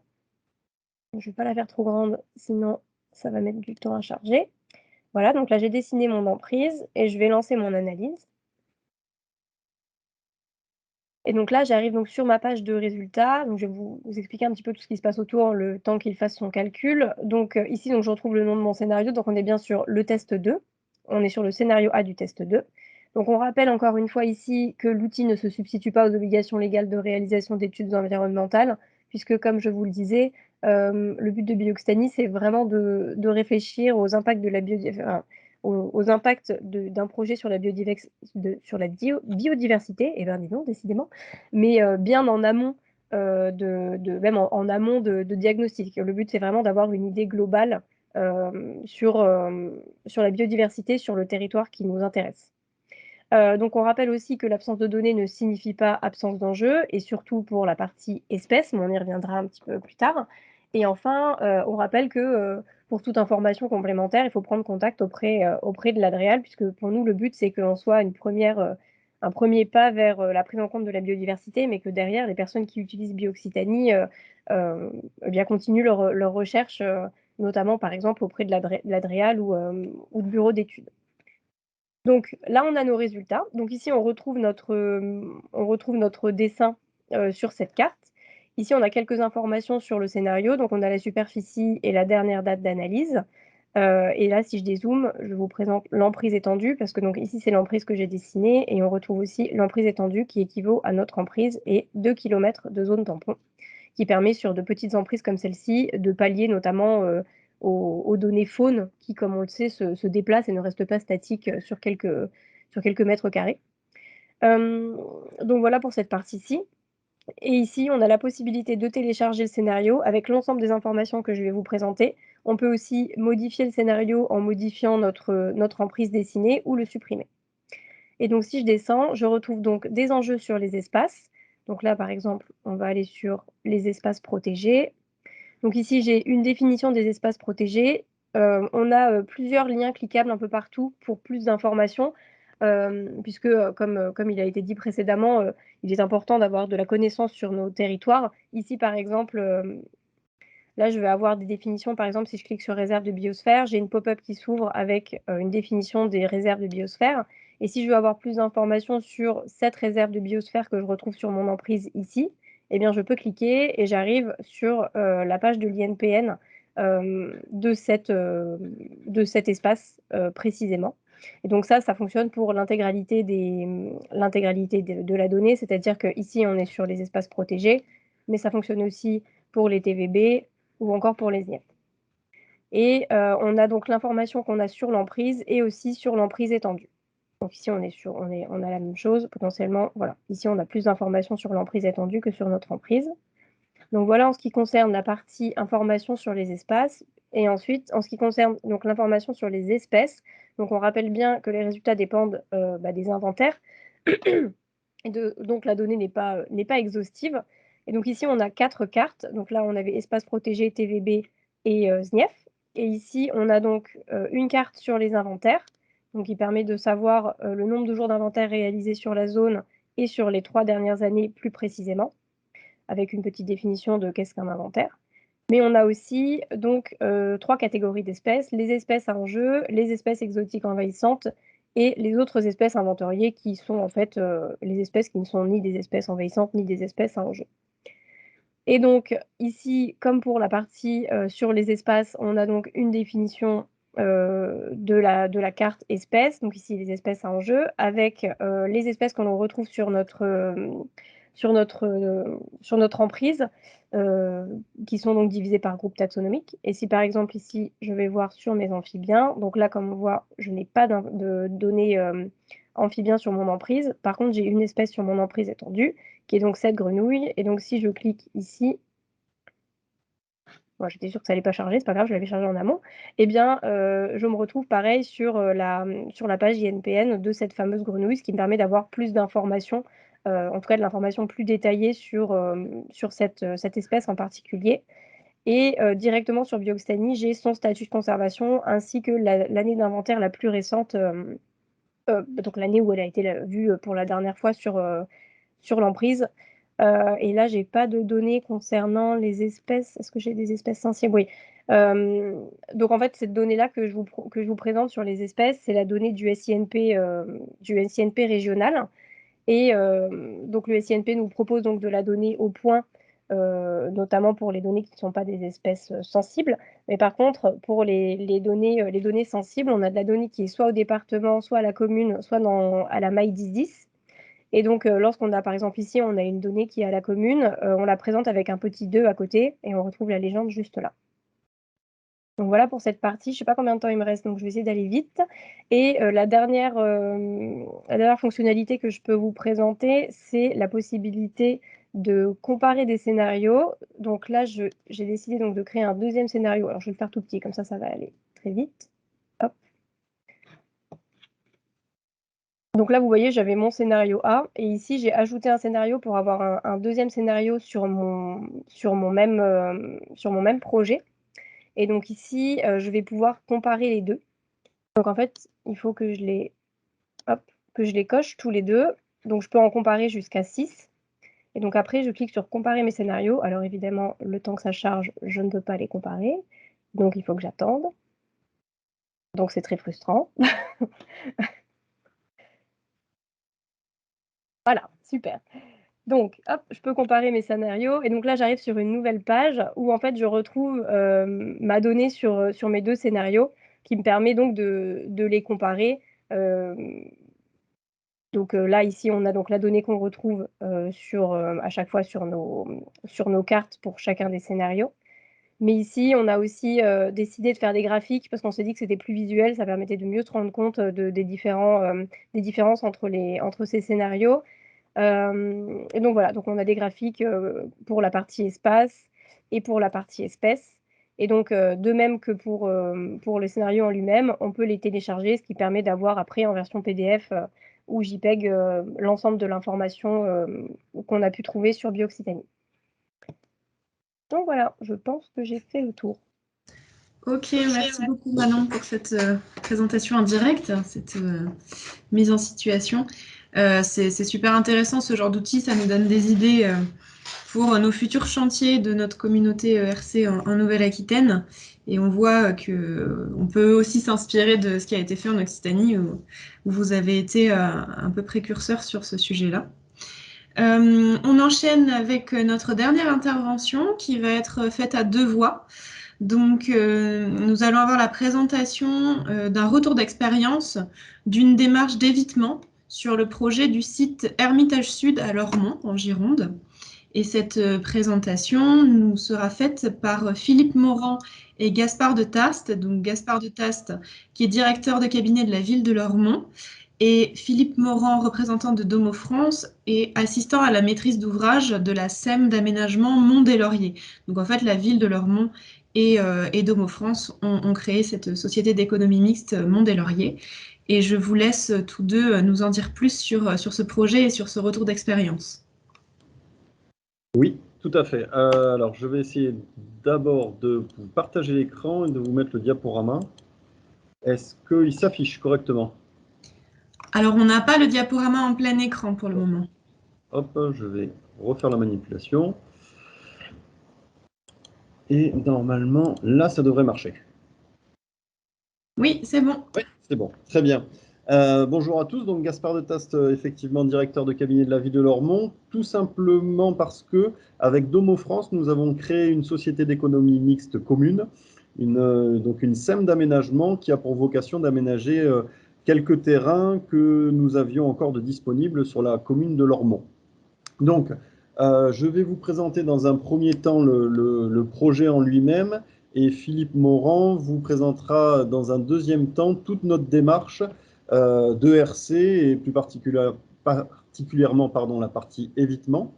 Je ne vais pas la faire trop grande, sinon ça va mettre du temps à charger. Voilà, donc là, j'ai dessiné mon emprise et je vais lancer mon analyse. Et donc là, j'arrive donc sur ma page de résultats. Donc je vais vous expliquer un petit peu tout ce qui se passe autour, le temps qu'il fasse son calcul. Donc ici, donc, je retrouve le nom de mon scénario. Donc on est bien sur le test 2. On est sur le scénario A du test 2. Donc on rappelle encore une fois ici que l'outil ne se substitue pas aux obligations légales de réalisation d'études environnementales, puisque comme je vous le disais, le but de Bioxitanie, c'est vraiment de réfléchir aux impacts de la aux impacts d'un projet sur la biodiversité, et bien dis donc, décidément, mais bien en amont, même en amont de diagnostic. Le but, c'est vraiment d'avoir une idée globale sur la biodiversité, sur le territoire qui nous intéresse. Donc on rappelle aussi que l'absence de données ne signifie pas absence d'enjeu, et surtout pour la partie espèces, mais on y reviendra un petit peu plus tard. Et enfin, on rappelle que pour toute information complémentaire, il faut prendre contact auprès de l'Adréal, puisque pour nous, le but, c'est qu'on soit un premier pas vers la prise en compte de la biodiversité, mais que derrière, les personnes qui utilisent Bioxitanie eh bien, continuent leur recherche, notamment par exemple auprès de l'Adréal ou de bureaux d'études. Donc là, on a nos résultats. Donc ici, on retrouve notre dessin sur cette carte. Ici, on a quelques informations sur le scénario. Donc on a la superficie et la dernière date d'analyse. Et là, si je dézoome, je vous présente l'emprise étendue, parce que donc ici, c'est l'emprise que j'ai dessinée, et on retrouve aussi l'emprise étendue qui équivaut à notre emprise et 2 km de zone tampon, qui permet sur de petites emprises comme celle-ci de pallier notamment aux données faunes qui, comme on le sait, se déplacent et ne restent pas statiques sur quelques mètres carrés. Donc voilà pour cette partie-ci. Et ici, on a la possibilité de télécharger le scénario avec l'ensemble des informations que je vais vous présenter. On peut aussi modifier le scénario en modifiant notre emprise dessinée ou le supprimer. Et donc, si je descends, je retrouve donc des enjeux sur les espaces. Donc là, par exemple, on va aller sur les espaces protégés. Donc ici, j'ai une définition des espaces protégés. On a plusieurs liens cliquables un peu partout pour plus d'informations, puisque, comme il a été dit précédemment, il est important d'avoir de la connaissance sur nos territoires. Ici, par exemple, là, je vais avoir des définitions. Par exemple, si je clique sur réserve de biosphère, j'ai une pop-up qui s'ouvre avec une définition des réserves de biosphère. Et si je veux avoir plus d'informations sur cette réserve de biosphère que je retrouve sur mon emprise ici, eh bien, je peux cliquer et j'arrive sur la page de l'INPN de cet espace précisément. Et donc ça fonctionne pour l'intégralité de la donnée, c'est-à-dire qu'ici, on est sur les espaces protégés, mais ça fonctionne aussi pour les TVB ou encore pour les IEP. Et on a donc l'information qu'on a sur l'emprise et aussi sur l'emprise étendue. Donc ici, on a la même chose, potentiellement, voilà. Ici, on a plus d'informations sur l'emprise étendue que sur notre emprise. Donc voilà en ce qui concerne la partie information sur les espaces. Et ensuite, en ce qui concerne donc l'information sur les espèces, donc on rappelle bien que les résultats dépendent des inventaires. Et donc la donnée n'est pas exhaustive. Et donc ici, on a 4 cartes. Donc là, on avait espace protégé, TVB et SNIEF. Et ici, on a donc une carte sur les inventaires, donc qui permet de savoir le nombre de jours d'inventaire réalisés sur la zone et sur les 3 dernières années plus précisément, avec une petite définition de qu'est-ce qu'un inventaire. Mais on a aussi donc 3 catégories d'espèces, les espèces à enjeu, les espèces exotiques envahissantes et les autres espèces inventoriées qui sont en fait les espèces qui ne sont ni des espèces envahissantes ni des espèces à enjeu. Et donc ici, comme pour la partie sur les espaces, on a donc une définition de la carte espèce, donc ici les espèces à enjeu, avec les espèces que l'on retrouve sur notre emprise, qui sont donc divisées par groupe taxonomique. Et si par exemple ici, je vais voir sur mes amphibiens, donc là comme on voit, je n'ai pas de données amphibiens sur mon emprise. Par contre, j'ai une espèce sur mon emprise étendue, qui est donc cette grenouille. Et donc si je clique ici, moi, j'étais sûre que ça n'allait pas charger, c'est pas grave, je l'avais chargé en amont, eh bien, je me retrouve pareil sur la page INPN de cette fameuse grenouille, ce qui me permet d'avoir plus d'informations, en tout cas de l'information plus détaillée sur cette espèce en particulier. Et directement sur Bioxtanie, j'ai son statut de conservation ainsi que l'année d'inventaire la plus récente, donc l'année où elle a été vue pour la dernière fois sur l'emprise. Et là, j'ai pas de données concernant les espèces. Est-ce que j'ai des espèces sensibles? Oui. Donc en fait, cette donnée-là que je vous présente sur les espèces, c'est la donnée du SINP régional. Et donc le SINP nous propose donc de la donnée au point, notamment pour les données qui ne sont pas des espèces sensibles. Mais par contre, pour les données sensibles, on a de la donnée qui est soit au département, soit à la commune, soit à la maille 1010. Et donc, lorsqu'on a, par exemple, ici, on a une donnée qui est à la commune, on la présente avec un petit 2 à côté et on retrouve la légende juste là. Donc voilà pour cette partie. Je ne sais pas combien de temps il me reste, donc je vais essayer d'aller vite. Et la dernière fonctionnalité que je peux vous présenter, c'est la possibilité de comparer des scénarios. Donc là, j'ai décidé donc de créer un deuxième scénario. Alors, je vais le faire tout petit, comme ça va aller très vite. Hop. Donc là, vous voyez, j'avais mon scénario A et ici, j'ai ajouté un scénario pour avoir un deuxième scénario sur mon même projet. Et donc ici, je vais pouvoir comparer les deux. Donc en fait, il faut que je les coche tous les deux. Donc je peux en comparer jusqu'à 6. Et donc après, je clique sur comparer mes scénarios. Alors évidemment, le temps que ça charge, je ne peux pas les comparer. Donc il faut que j'attende. Donc c'est très frustrant. Voilà, super. Donc, hop, je peux comparer mes scénarios. Et donc là, j'arrive sur une nouvelle page où en fait, je retrouve ma donnée sur mes deux scénarios. qui me permet donc de les comparer. Donc là, ici, on a donc la donnée qu'on retrouve à chaque fois sur nos cartes pour chacun des scénarios. Mais ici, on a aussi décidé de faire des graphiques parce qu'on s'est dit que c'était plus visuel, ça permettait de mieux se rendre compte des différences entre ces scénarios. Et donc voilà, donc on a des graphiques pour la partie espace et pour la partie espèce. Et donc, de même que pour le scénario en lui-même, on peut les télécharger, ce qui permet d'avoir après en version PDF ou JPEG l'ensemble de l'information qu'on a pu trouver sur Bioccitanie. Donc voilà, je pense que j'ai fait le tour. Ok, merci beaucoup Manon pour cette présentation en direct, cette mise en situation. C'est super intéressant ce genre d'outils, ça nous donne des idées pour nos futurs chantiers de notre communauté ERC en Nouvelle-Aquitaine. Et on voit qu'on peut aussi s'inspirer de ce qui a été fait en Occitanie, où vous avez été un peu précurseur sur ce sujet-là. On enchaîne avec notre dernière intervention qui va être faite à 2 voix. Donc, nous allons avoir la présentation d'un retour d'expérience d'une démarche d'évitement sur le projet du site Hermitage Sud à Lormont, en Gironde. Et cette présentation nous sera faite par Philippe Morand et Gaspard de Taste. Donc, Gaspard de Taste, qui est directeur de cabinet de la ville de Lormont, et Philippe Morand, représentant de Domo France et assistant à la maîtrise d'ouvrage de la SEM d'aménagement Mont-des-Lauriers. Donc, en fait, la ville de Lormont et Domo France ont créé cette société d'économie mixte Mont-des-Lauriers. Et je vous laisse tous deux nous en dire plus sur ce projet et sur ce retour d'expérience. Oui, tout à fait. Alors, je vais essayer d'abord de vous partager l'écran et de vous mettre le diaporama. Est-ce qu'il s'affiche correctement? Alors, on n'a pas le diaporama en plein écran pour le moment. Hop, je vais refaire la manipulation. Et normalement, là, ça devrait marcher. Oui, c'est bon. Oui, c'est bon. Très bien. Bonjour à tous. Donc, Gaspard de Taste, effectivement, directeur de cabinet de la ville de Lormont. Tout simplement parce que, avec Domo France, nous avons créé une société d'économie mixte commune, donc une SEM d'aménagement qui a pour vocation d'aménager quelques terrains que nous avions encore de disponibles sur la commune de Lormont. Donc, je vais vous présenter dans un premier temps le projet en lui-même et Philippe Morand vous présentera dans un deuxième temps toute notre démarche d'ERC et plus particulièrement la partie évitement.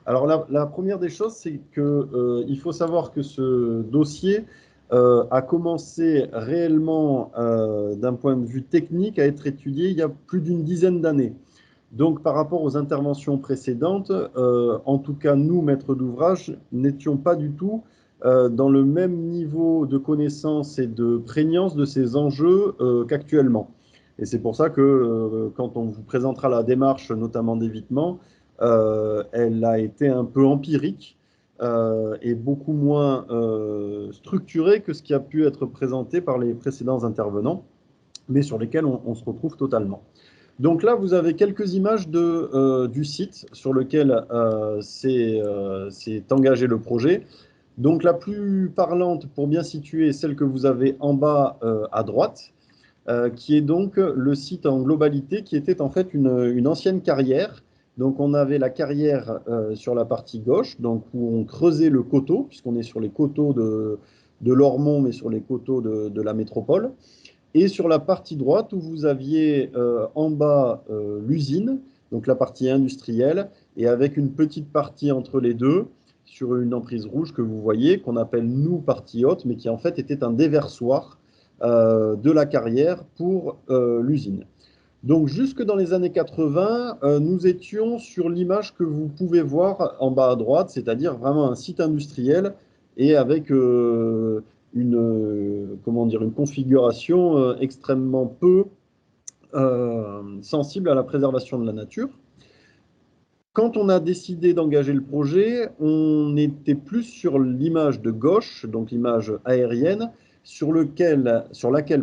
Alors, la première des choses, c'est qu'il faut savoir que ce dossier a commencé réellement d'un point de vue technique à être étudié il y a plus d'une dizaine d'années. Donc, par rapport aux interventions précédentes, en tout cas, nous, maîtres d'ouvrage, n'étions pas du tout dans le même niveau de connaissance et de prégnance de ces enjeux qu'actuellement. Et c'est pour ça que quand on vous présentera la démarche, notamment d'évitement, elle a été un peu empirique et beaucoup moins structurée que ce qui a pu être présenté par les précédents intervenants, mais sur lesquels on se retrouve totalement. Donc là, vous avez quelques images du site sur lequel s'est engagé le projet. Donc la plus parlante, pour bien situer, celle que vous avez en bas à droite, qui est donc le site en globalité, qui était en fait une ancienne carrière. Donc on avait la carrière sur la partie gauche, donc où on creusait le coteau, puisqu'on est sur les coteaux de Lormont, mais sur les coteaux de la métropole. Et sur la partie droite, où vous aviez en bas l'usine, donc la partie industrielle, et avec une petite partie entre les deux, sur une emprise rouge que vous voyez, qu'on appelle nous partie haute, mais qui en fait était un déversoir de la carrière pour l'usine. Donc jusque dans les années 80, nous étions sur l'image que vous pouvez voir en bas à droite, c'est-à-dire vraiment un site industriel et avec une configuration extrêmement peu sensible à la préservation de la nature. Quand on a décidé d'engager le projet, on était plus sur l'image de gauche, donc l'image aérienne, sur laquelle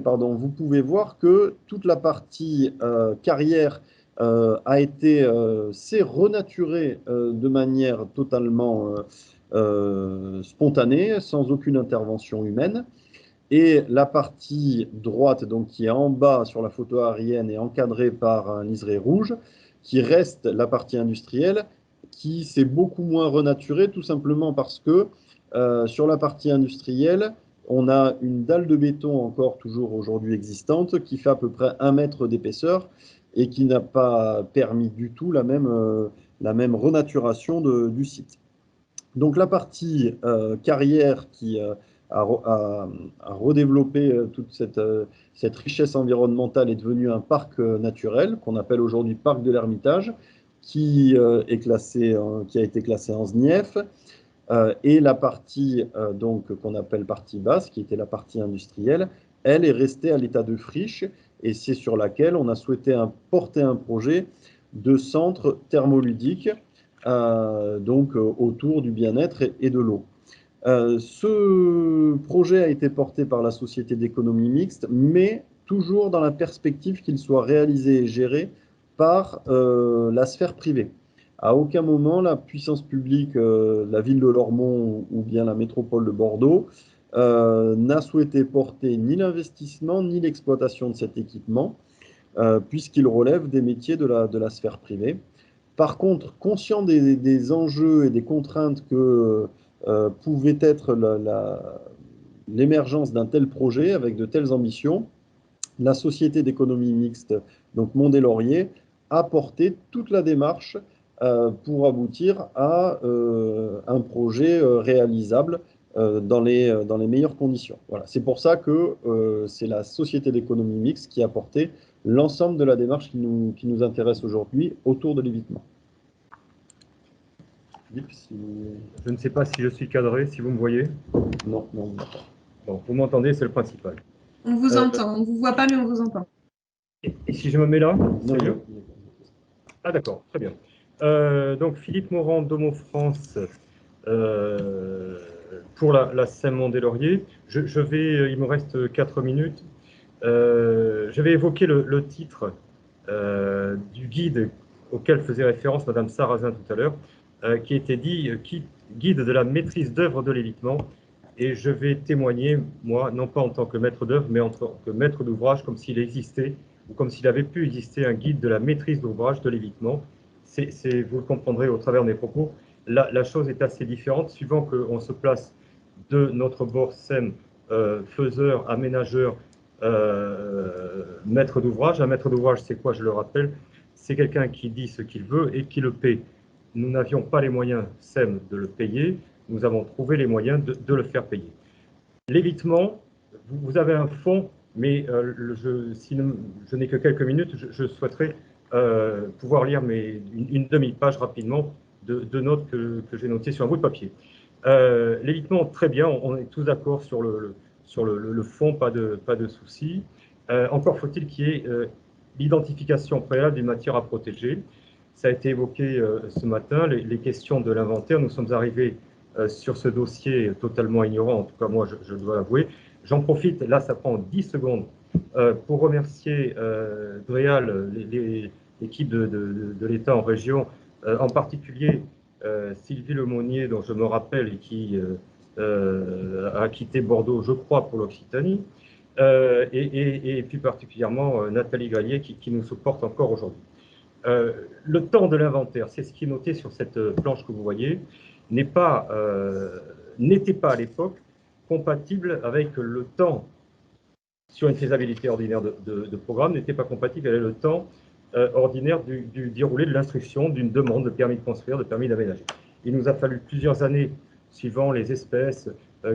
vous pouvez voir que toute la partie carrière a été s'est renaturée de manière totalement spontanée, sans aucune intervention humaine. Et la partie droite, donc qui est en bas sur la photo aérienne, est encadrée par un liseré rouge, qui reste la partie industrielle, qui s'est beaucoup moins renaturée, tout simplement parce que sur la partie industrielle, on a une dalle de béton encore toujours aujourd'hui existante, qui fait à peu près 1 mètre d'épaisseur et qui n'a pas permis du tout la même renaturation du site. Donc la partie carrière qui a redéveloppé toute cette richesse environnementale est devenue un parc naturel qu'on appelle aujourd'hui parc de l'Ermitage, qui a été classé en SNIEF, et la partie donc qu'on appelle partie basse, qui était la partie industrielle, elle est restée à l'état de friche, et c'est sur laquelle on a souhaité porter un projet de centre thermoludique, donc autour du bien-être et de l'eau. Ce projet a été porté par la Société d'économie mixte, mais toujours dans la perspective qu'il soit réalisé et géré par la sphère privée. À aucun moment, la puissance publique, la ville de Lormont ou bien la métropole de Bordeaux, n'a souhaité porter ni l'investissement ni l'exploitation de cet équipement, puisqu'il relève des métiers de la sphère privée. Par contre, conscient des enjeux et des contraintes que pouvait être l'émergence d'un tel projet avec de telles ambitions, la Société d'économie mixte, donc Mont-des-Lauriers, a porté toute la démarche pour aboutir à un projet réalisable dans les meilleures conditions. Voilà. C'est pour ça que c'est la Société d'économie mixte qui a porté l'ensemble de la démarche qui nous intéresse aujourd'hui autour de l'évitement. Je ne sais pas si je suis cadré, si vous me voyez. Non. Bon, vous m'entendez, c'est le principal. On vous entend, on ne vous voit pas, mais on vous entend. Et si je me mets là, c'est Non, mieux. Ah d'accord, très bien. Donc Philippe Morand, Domo France, pour la SEM Mont-des-Lauriers. Il me reste 4 minutes. Je vais évoquer le titre du guide auquel faisait référence Madame Sarrazin tout à l'heure, qui était dit guide de la maîtrise d'œuvre de l'évitement. Et je vais témoigner, moi, non pas en tant que maître d'œuvre, mais en tant que maître d'ouvrage, comme s'il existait, ou comme s'il avait pu exister un guide de la maîtrise d'ouvrage de l'évitement. Vous le comprendrez au travers de mes propos, la chose est assez différente, suivant qu'on se place de notre bord SEM, faiseur, aménageur, maître d'ouvrage. Un maître d'ouvrage, c'est quoi, je le rappelle? C'est quelqu'un qui dit ce qu'il veut et qui le paie. Nous n'avions pas les moyens, SEM, de le payer. Nous avons trouvé les moyens de le faire payer. L'évitement, vous avez un fonds, mais si je n'ai que quelques minutes, je souhaiterais pouvoir lire une demi-page rapidement de notes que j'ai notées sur un bout de papier. L'évitement, très bien, on est tous d'accord sur le fond, pas de souci. Encore faut-il qu'il y ait l'identification préalable des matières à protéger. Ça a été évoqué ce matin, les questions de l'inventaire. Nous sommes arrivés sur ce dossier totalement ignorant, en tout cas moi je dois l'avouer. J'en profite, là ça prend 10 secondes, pour remercier Dréal, l'équipe de l'État en région, en particulier Sylvie Lemonnier, dont je me rappelle et qui a quitté Bordeaux, je crois, pour l'Occitanie, et plus particulièrement Nathalie Grelier qui nous supporte encore aujourd'hui. Le temps de l'inventaire, c'est ce qui est noté sur cette planche que vous voyez, n'était pas à l'époque compatible avec le temps sur une faisabilité ordinaire de programme, n'était pas compatible avec le temps ordinaire du déroulé de l'instruction d'une demande de permis de construire, de permis d'aménager. Il nous a fallu plusieurs années, suivant les espèces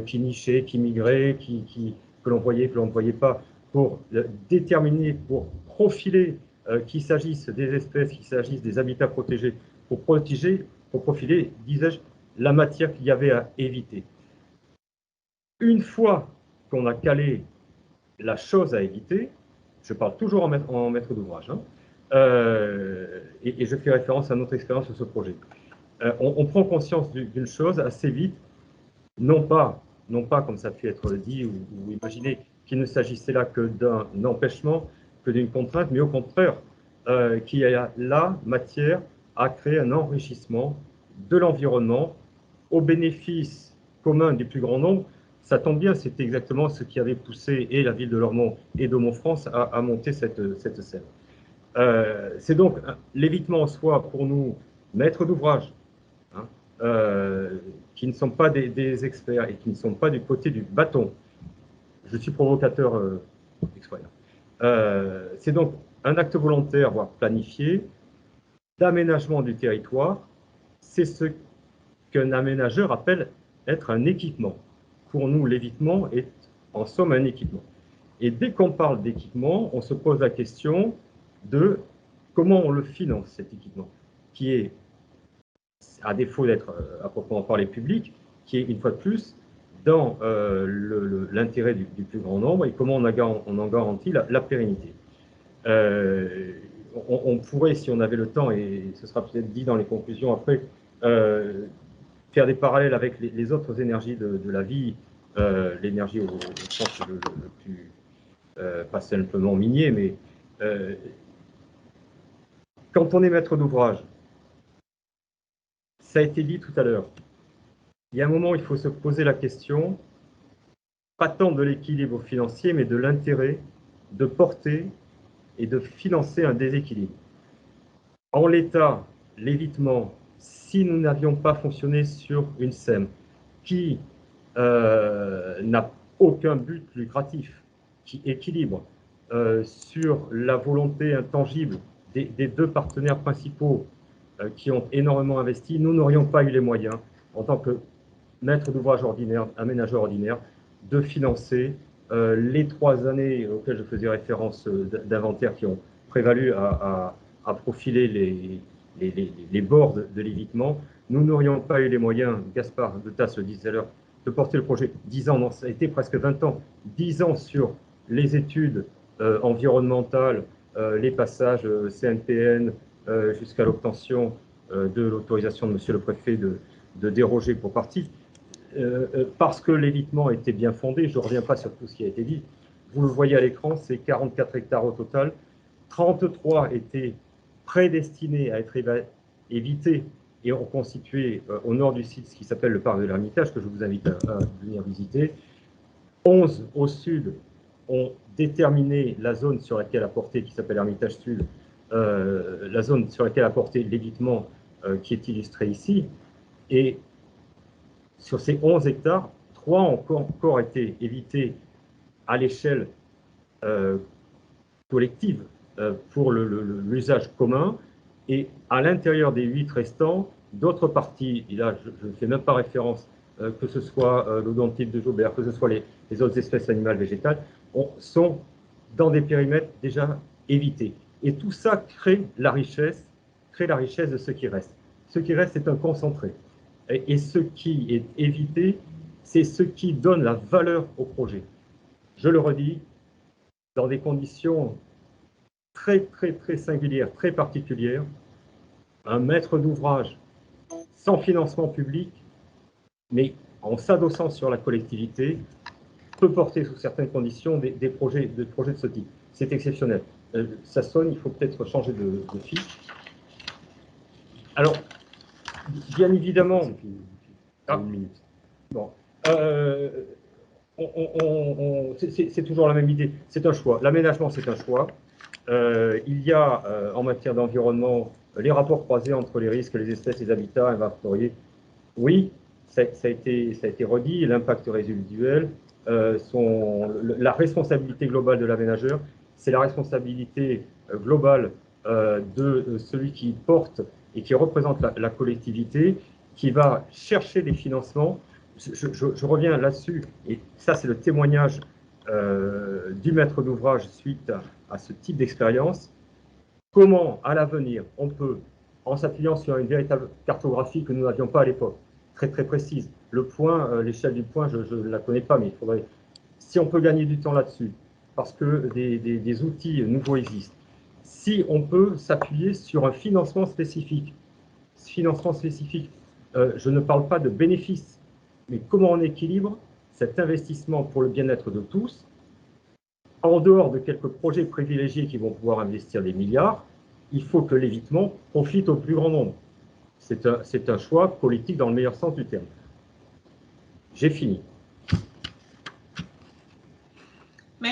qui nichaient, qui migraient, que l'on voyait, que l'on ne voyait pas, pour déterminer, pour profiler, qu'il s'agisse des espèces, qu'il s'agisse des habitats protégés, pour profiler, disais-je, la matière qu'il y avait à éviter. Une fois qu'on a calé la chose à éviter, je parle toujours en maître d'ouvrage, hein, et je fais référence à notre expérience sur ce projet. On prend conscience d'une chose assez vite, non pas comme ça a pu être dit ou imaginé, qu'il ne s'agissait là que d'un empêchement, que d'une contrainte, mais au contraire, qu'il y a là matière à créer un enrichissement de l'environnement au bénéfice commun du plus grand nombre. ça tombe bien, c'était exactement ce qui avait poussé et la ville de Lormont et d'Aumont-France à monter cette SEM. C'est donc l'évitement en soi, pour nous, maîtres d'ouvrage, hein, qui ne sont pas des experts et qui ne sont pas du côté du bâton. Je suis provocateur exprès. C'est donc un acte volontaire, voire planifié, d'aménagement du territoire. C'est ce qu'un aménageur appelle être un équipement. Pour nous, l'évitement est en somme un équipement. Et dès qu'on parle d'équipement, on se pose la question de comment on le finance, cet équipement, qui est, à défaut d'être à proprement parler public, qui est, une fois de plus, dans l'intérêt du plus grand nombre et comment on en garantit la pérennité. On pourrait, si on avait le temps, et ce sera peut-être dit dans les conclusions après, faire des parallèles avec les autres énergies de la vie, l'énergie au sens le plus, pas simplement minier, mais quand on est maître d'ouvrage, ça a été dit tout à l'heure, il y a un moment où il faut se poser la question, pas tant de l'équilibre financier, mais de l'intérêt de porter et de financer un déséquilibre. En l'état, l'évitement, si nous n'avions pas fonctionné sur une SEM qui n'a aucun but lucratif, qui équilibre sur la volonté intangible des deux partenaires principaux qui ont énormément investi, nous n'aurions pas eu les moyens, en tant que maître d'ouvrage ordinaire, aménageur ordinaire, de financer les 3 années auxquelles je faisais référence d'inventaire qui ont prévalu à profiler les bords de l'évitement. Nous n'aurions pas eu les moyens, Gaspard de Tasse le disait à l'heure, de porter le projet 10 ans, non, ça a été presque 20 ans, 10 ans sur les études environnementales, les passages CNPN jusqu'à l'obtention de l'autorisation de monsieur le préfet de déroger pour partie. Parce que l'évitement était bien fondé, je ne reviens pas sur tout ce qui a été dit, vous le voyez à l'écran, c'est 44 hectares au total, 33 étaient prédestinés à être évités et reconstitués au nord du site, ce qui s'appelle le parc de l'Ermitage, que je vous invite à venir visiter. 11 au sud ont déterminé la zone sur laquelle apporter, qui s'appelle Ermitage Sud, la zone sur laquelle apporter l'évitement qui est illustré ici, et sur ces 11 hectares, 3 ont encore été évités à l'échelle collective pour l'usage commun, et à l'intérieur des 8 restants, d'autres parties, et là je ne fais même pas référence, que ce soit l'odontite de Jaubert, que ce soit les autres espèces animales végétales, sont dans des périmètres déjà évités. Et tout ça crée la richesse de ce qui reste. Ce qui reste, c'est un concentré. Et ce qui est évité, c'est ce qui donne la valeur au projet. Je le redis, dans des conditions très singulières, très particulières, un maître d'ouvrage sans financement public, mais en s'adossant sur la collectivité, peut porter sous certaines conditions des projets de ce type. C'est exceptionnel. Ça sonne, il faut peut-être changer de fil. Alors, bien évidemment, une minute. Bon, c'est toujours la même idée. C'est un choix. L'aménagement, c'est un choix. Il y a en matière d'environnement les rapports croisés entre les risques, les espèces, les habitats inventoriés. Oui, ça a été redit. L'impact résiduel, la responsabilité globale de l'aménageur, c'est la responsabilité globale de celui qui porte et qui représente la collectivité, qui va chercher des financements. Je reviens là-dessus, et ça c'est le témoignage du maître d'ouvrage suite à ce type d'expérience. Comment, à l'avenir, on peut, en s'appuyant sur une véritable cartographie que nous n'avions pas à l'époque, très précise, le point, l'échelle du point, je ne la connais pas, mais il faudrait, si on peut gagner du temps là-dessus, parce que des outils nouveaux existent, si on peut s'appuyer sur un financement spécifique. Je ne parle pas de bénéfices, mais comment on équilibre cet investissement pour le bien-être de tous, en dehors de quelques projets privilégiés qui vont pouvoir investir des milliards, il faut que l'évitement profite au plus grand nombre. C'est un choix politique dans le meilleur sens du terme. J'ai fini.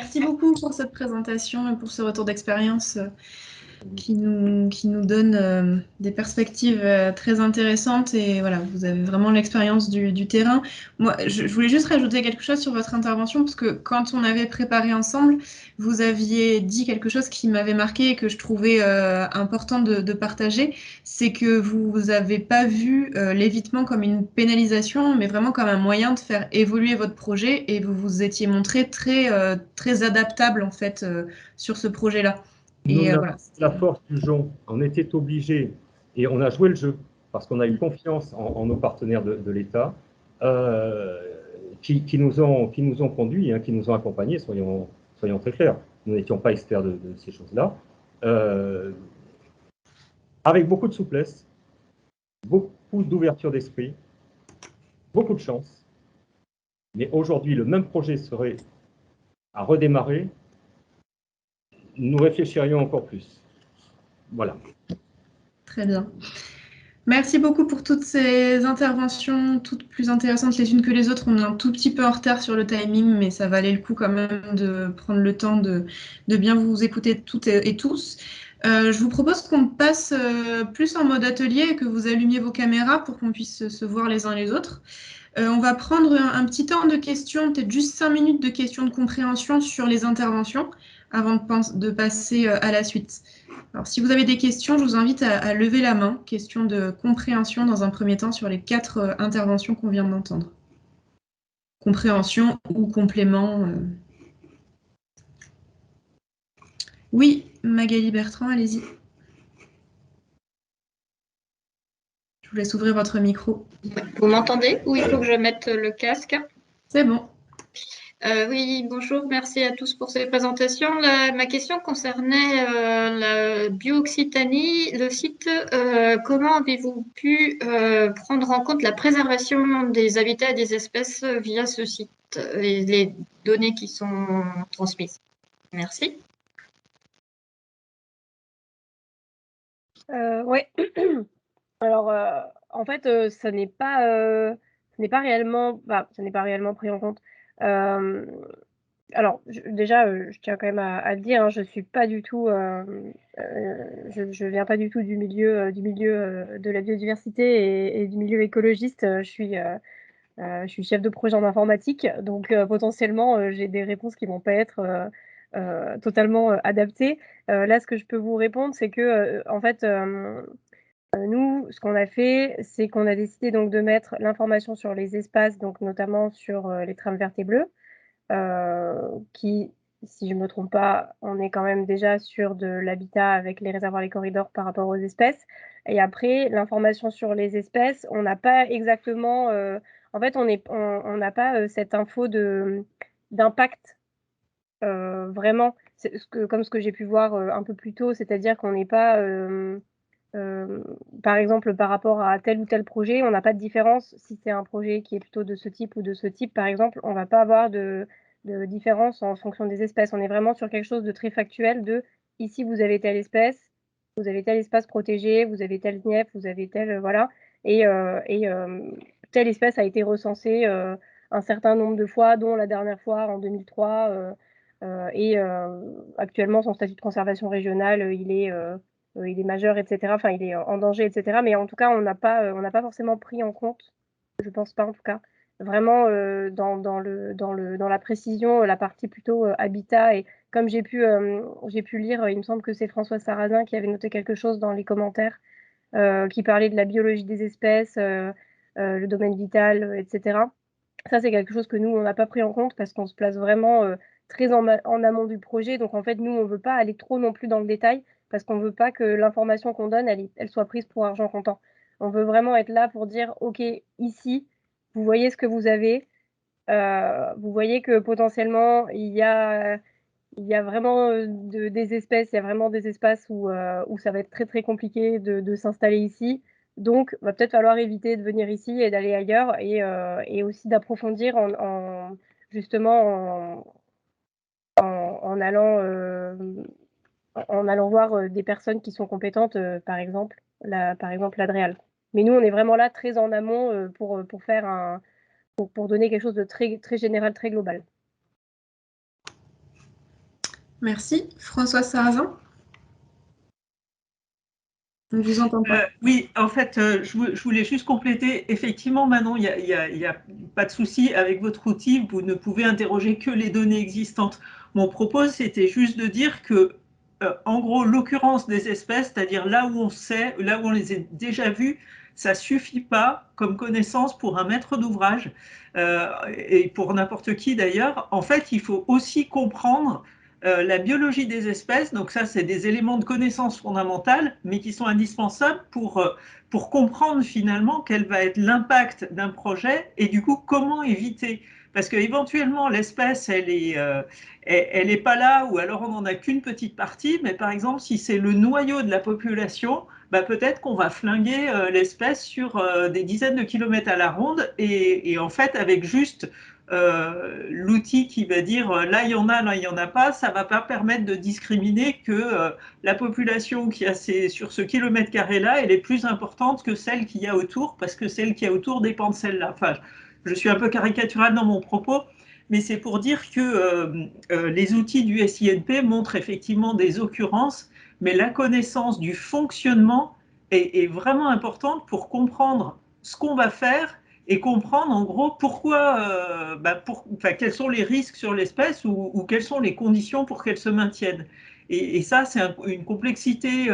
Merci beaucoup pour cette présentation et pour ce retour d'expérience qui nous donne des perspectives très intéressantes. Et voilà, vous avez vraiment l'expérience du terrain. Moi, je voulais juste rajouter quelque chose sur votre intervention, parce que quand on avait préparé ensemble, vous aviez dit quelque chose qui m'avait marqué et que je trouvais important de partager. C'est que vous n'avez pas vu l'évitement comme une pénalisation, mais vraiment comme un moyen de faire évoluer votre projet, et vous vous étiez montré très adaptable en fait sur ce projet-là. Nous, Et voilà. la force du jeu, on était obligés, et on a joué le jeu, parce qu'on a eu confiance en nos partenaires de l'État, qui nous ont conduits, hein, qui nous ont accompagnés, soyons très clairs. Nous n'étions pas experts de ces choses-là. Avec beaucoup de souplesse, beaucoup d'ouverture d'esprit, beaucoup de chance. Mais aujourd'hui, le même projet serait à redémarrer, nous réfléchirions encore plus. Voilà. Très bien. Merci beaucoup pour toutes ces interventions, toutes plus intéressantes les unes que les autres. On est un tout petit peu en retard sur le timing, mais ça valait le coup quand même de prendre le temps de bien vous écouter toutes et tous. Je vous propose qu'on passe plus en mode atelier et que vous allumiez vos caméras pour qu'on puisse se voir les uns les autres. On va prendre un petit temps de questions, peut-être juste 5 minutes de questions de compréhension sur les interventions avant de passer à la suite. Alors, si vous avez des questions, je vous invite à lever la main. Question de compréhension dans un premier temps sur les 4 interventions qu'on vient d'entendre. Compréhension ou complément. Oui, Magali Bertrand, allez-y. Je vous laisse ouvrir votre micro. Vous m'entendez ou il faut que je mette le casque? C'est bon. Oui, bonjour, merci à tous pour ces présentations. Ma question concernait la Bio-Occitanie, le site. Comment avez-vous pu prendre en compte la préservation des habitats et des espèces via ce site et les données qui sont transmises? Merci. Oui. Alors, en fait, ça n'est pas réellement pris en compte. Alors, déjà, je tiens quand même à le dire, hein, je suis pas du tout, je viens pas du tout du milieu de la biodiversité et du milieu écologiste. Je suis chef de projet en informatique, donc potentiellement, j'ai des réponses qui vont pas être totalement adaptées. Là, ce que je peux vous répondre, c'est que, en fait, nous, ce qu'on a fait, c'est qu'on a décidé donc de mettre l'information sur les espaces, donc notamment sur les trames vertes et bleues, qui, si je ne me trompe pas, on est quand même déjà sur de l'habitat avec les réservoirs, les corridors par rapport aux espèces. Et après, l'information sur les espèces, on n'a pas exactement, en fait, on n'a pas cette info d'impact vraiment, comme ce que j'ai pu voir un peu plus tôt, c'est-à-dire qu'on n'est pas par exemple, par rapport à tel ou tel projet, on n'a pas de différence. Si c'est un projet qui est plutôt de ce type ou de ce type, par exemple, on ne va pas avoir de différence en fonction des espèces. On est vraiment sur quelque chose de très factuel de ici, vous avez telle espèce, vous avez tel espace protégé, vous avez tel SNIEP, vous avez tel, voilà. Et telle espèce a été recensée un certain nombre de fois, dont la dernière fois en 2003. Et actuellement, son statut de conservation régionale, il est majeur, etc. Enfin, il est en danger, etc. Mais en tout cas, on n'a pas forcément pris en compte, je pense pas en tout cas, vraiment dans la précision, la partie plutôt habitat. Et comme j'ai pu lire, il me semble que c'est François Sarrazin qui avait noté quelque chose dans les commentaires qui parlait de la biologie des espèces, le domaine vital, etc. Ça, c'est quelque chose que nous, on n'a pas pris en compte parce qu'on se place vraiment très en amont du projet. Donc, en fait, nous, on ne veut pas aller trop non plus dans le détail parce qu'on ne veut pas que l'information qu'on donne, elle soit prise pour argent comptant. On veut vraiment être là pour dire, OK, ici, vous voyez ce que vous avez. Vous voyez que potentiellement, il y a vraiment des espèces, il y a vraiment des espaces où ça va être très, très compliqué de s'installer ici. Donc, il va peut-être falloir éviter de venir ici et d'aller ailleurs et aussi d'approfondir justement en allant voir des personnes qui sont compétentes, par exemple l'Adréal. Mais nous, on est vraiment là très en amont pour faire pour donner quelque chose de très, très général, très global. Merci. Françoise Sarrazin? On ne vous entend pas. Oui, en fait, je voulais juste compléter. Effectivement, Manon, il y a pas de souci avec votre outil. Vous ne pouvez interroger que les données existantes. Mon propos, c'était juste de dire que, en gros, l'occurrence des espèces, c'est-à-dire là où on sait, là où on les a déjà vues, ça suffit pas comme connaissance pour un maître d'ouvrage et pour n'importe qui d'ailleurs. En fait, il faut aussi comprendre la biologie des espèces, donc ça c'est des éléments de connaissance fondamentale, mais qui sont indispensables pour comprendre finalement quel va être l'impact d'un projet et du coup comment éviter. Parce qu'éventuellement l'espèce elle est pas là ou alors on n'en a qu'une petite partie, mais par exemple si c'est le noyau de la population, bah, peut-être qu'on va flinguer l'espèce sur des dizaines de kilomètres à la ronde et en fait avec juste l'outil qui va dire là il y en a, là il n'y en a pas, ça ne va pas permettre de discriminer que la population qui a sur ce kilomètre carré là, elle est plus importante que celle qu'il y a autour, parce que celle qui a autour dépend de celle-là. Enfin, je suis un peu caricatural dans mon propos, mais c'est pour dire que les outils du SINP montrent effectivement des occurrences, mais la connaissance du fonctionnement est vraiment importante pour comprendre ce qu'on va faire et comprendre en gros pourquoi, quels sont les risques sur l'espèce ou quelles sont les conditions pour qu'elle se maintienne. Et ça, c'est une complexité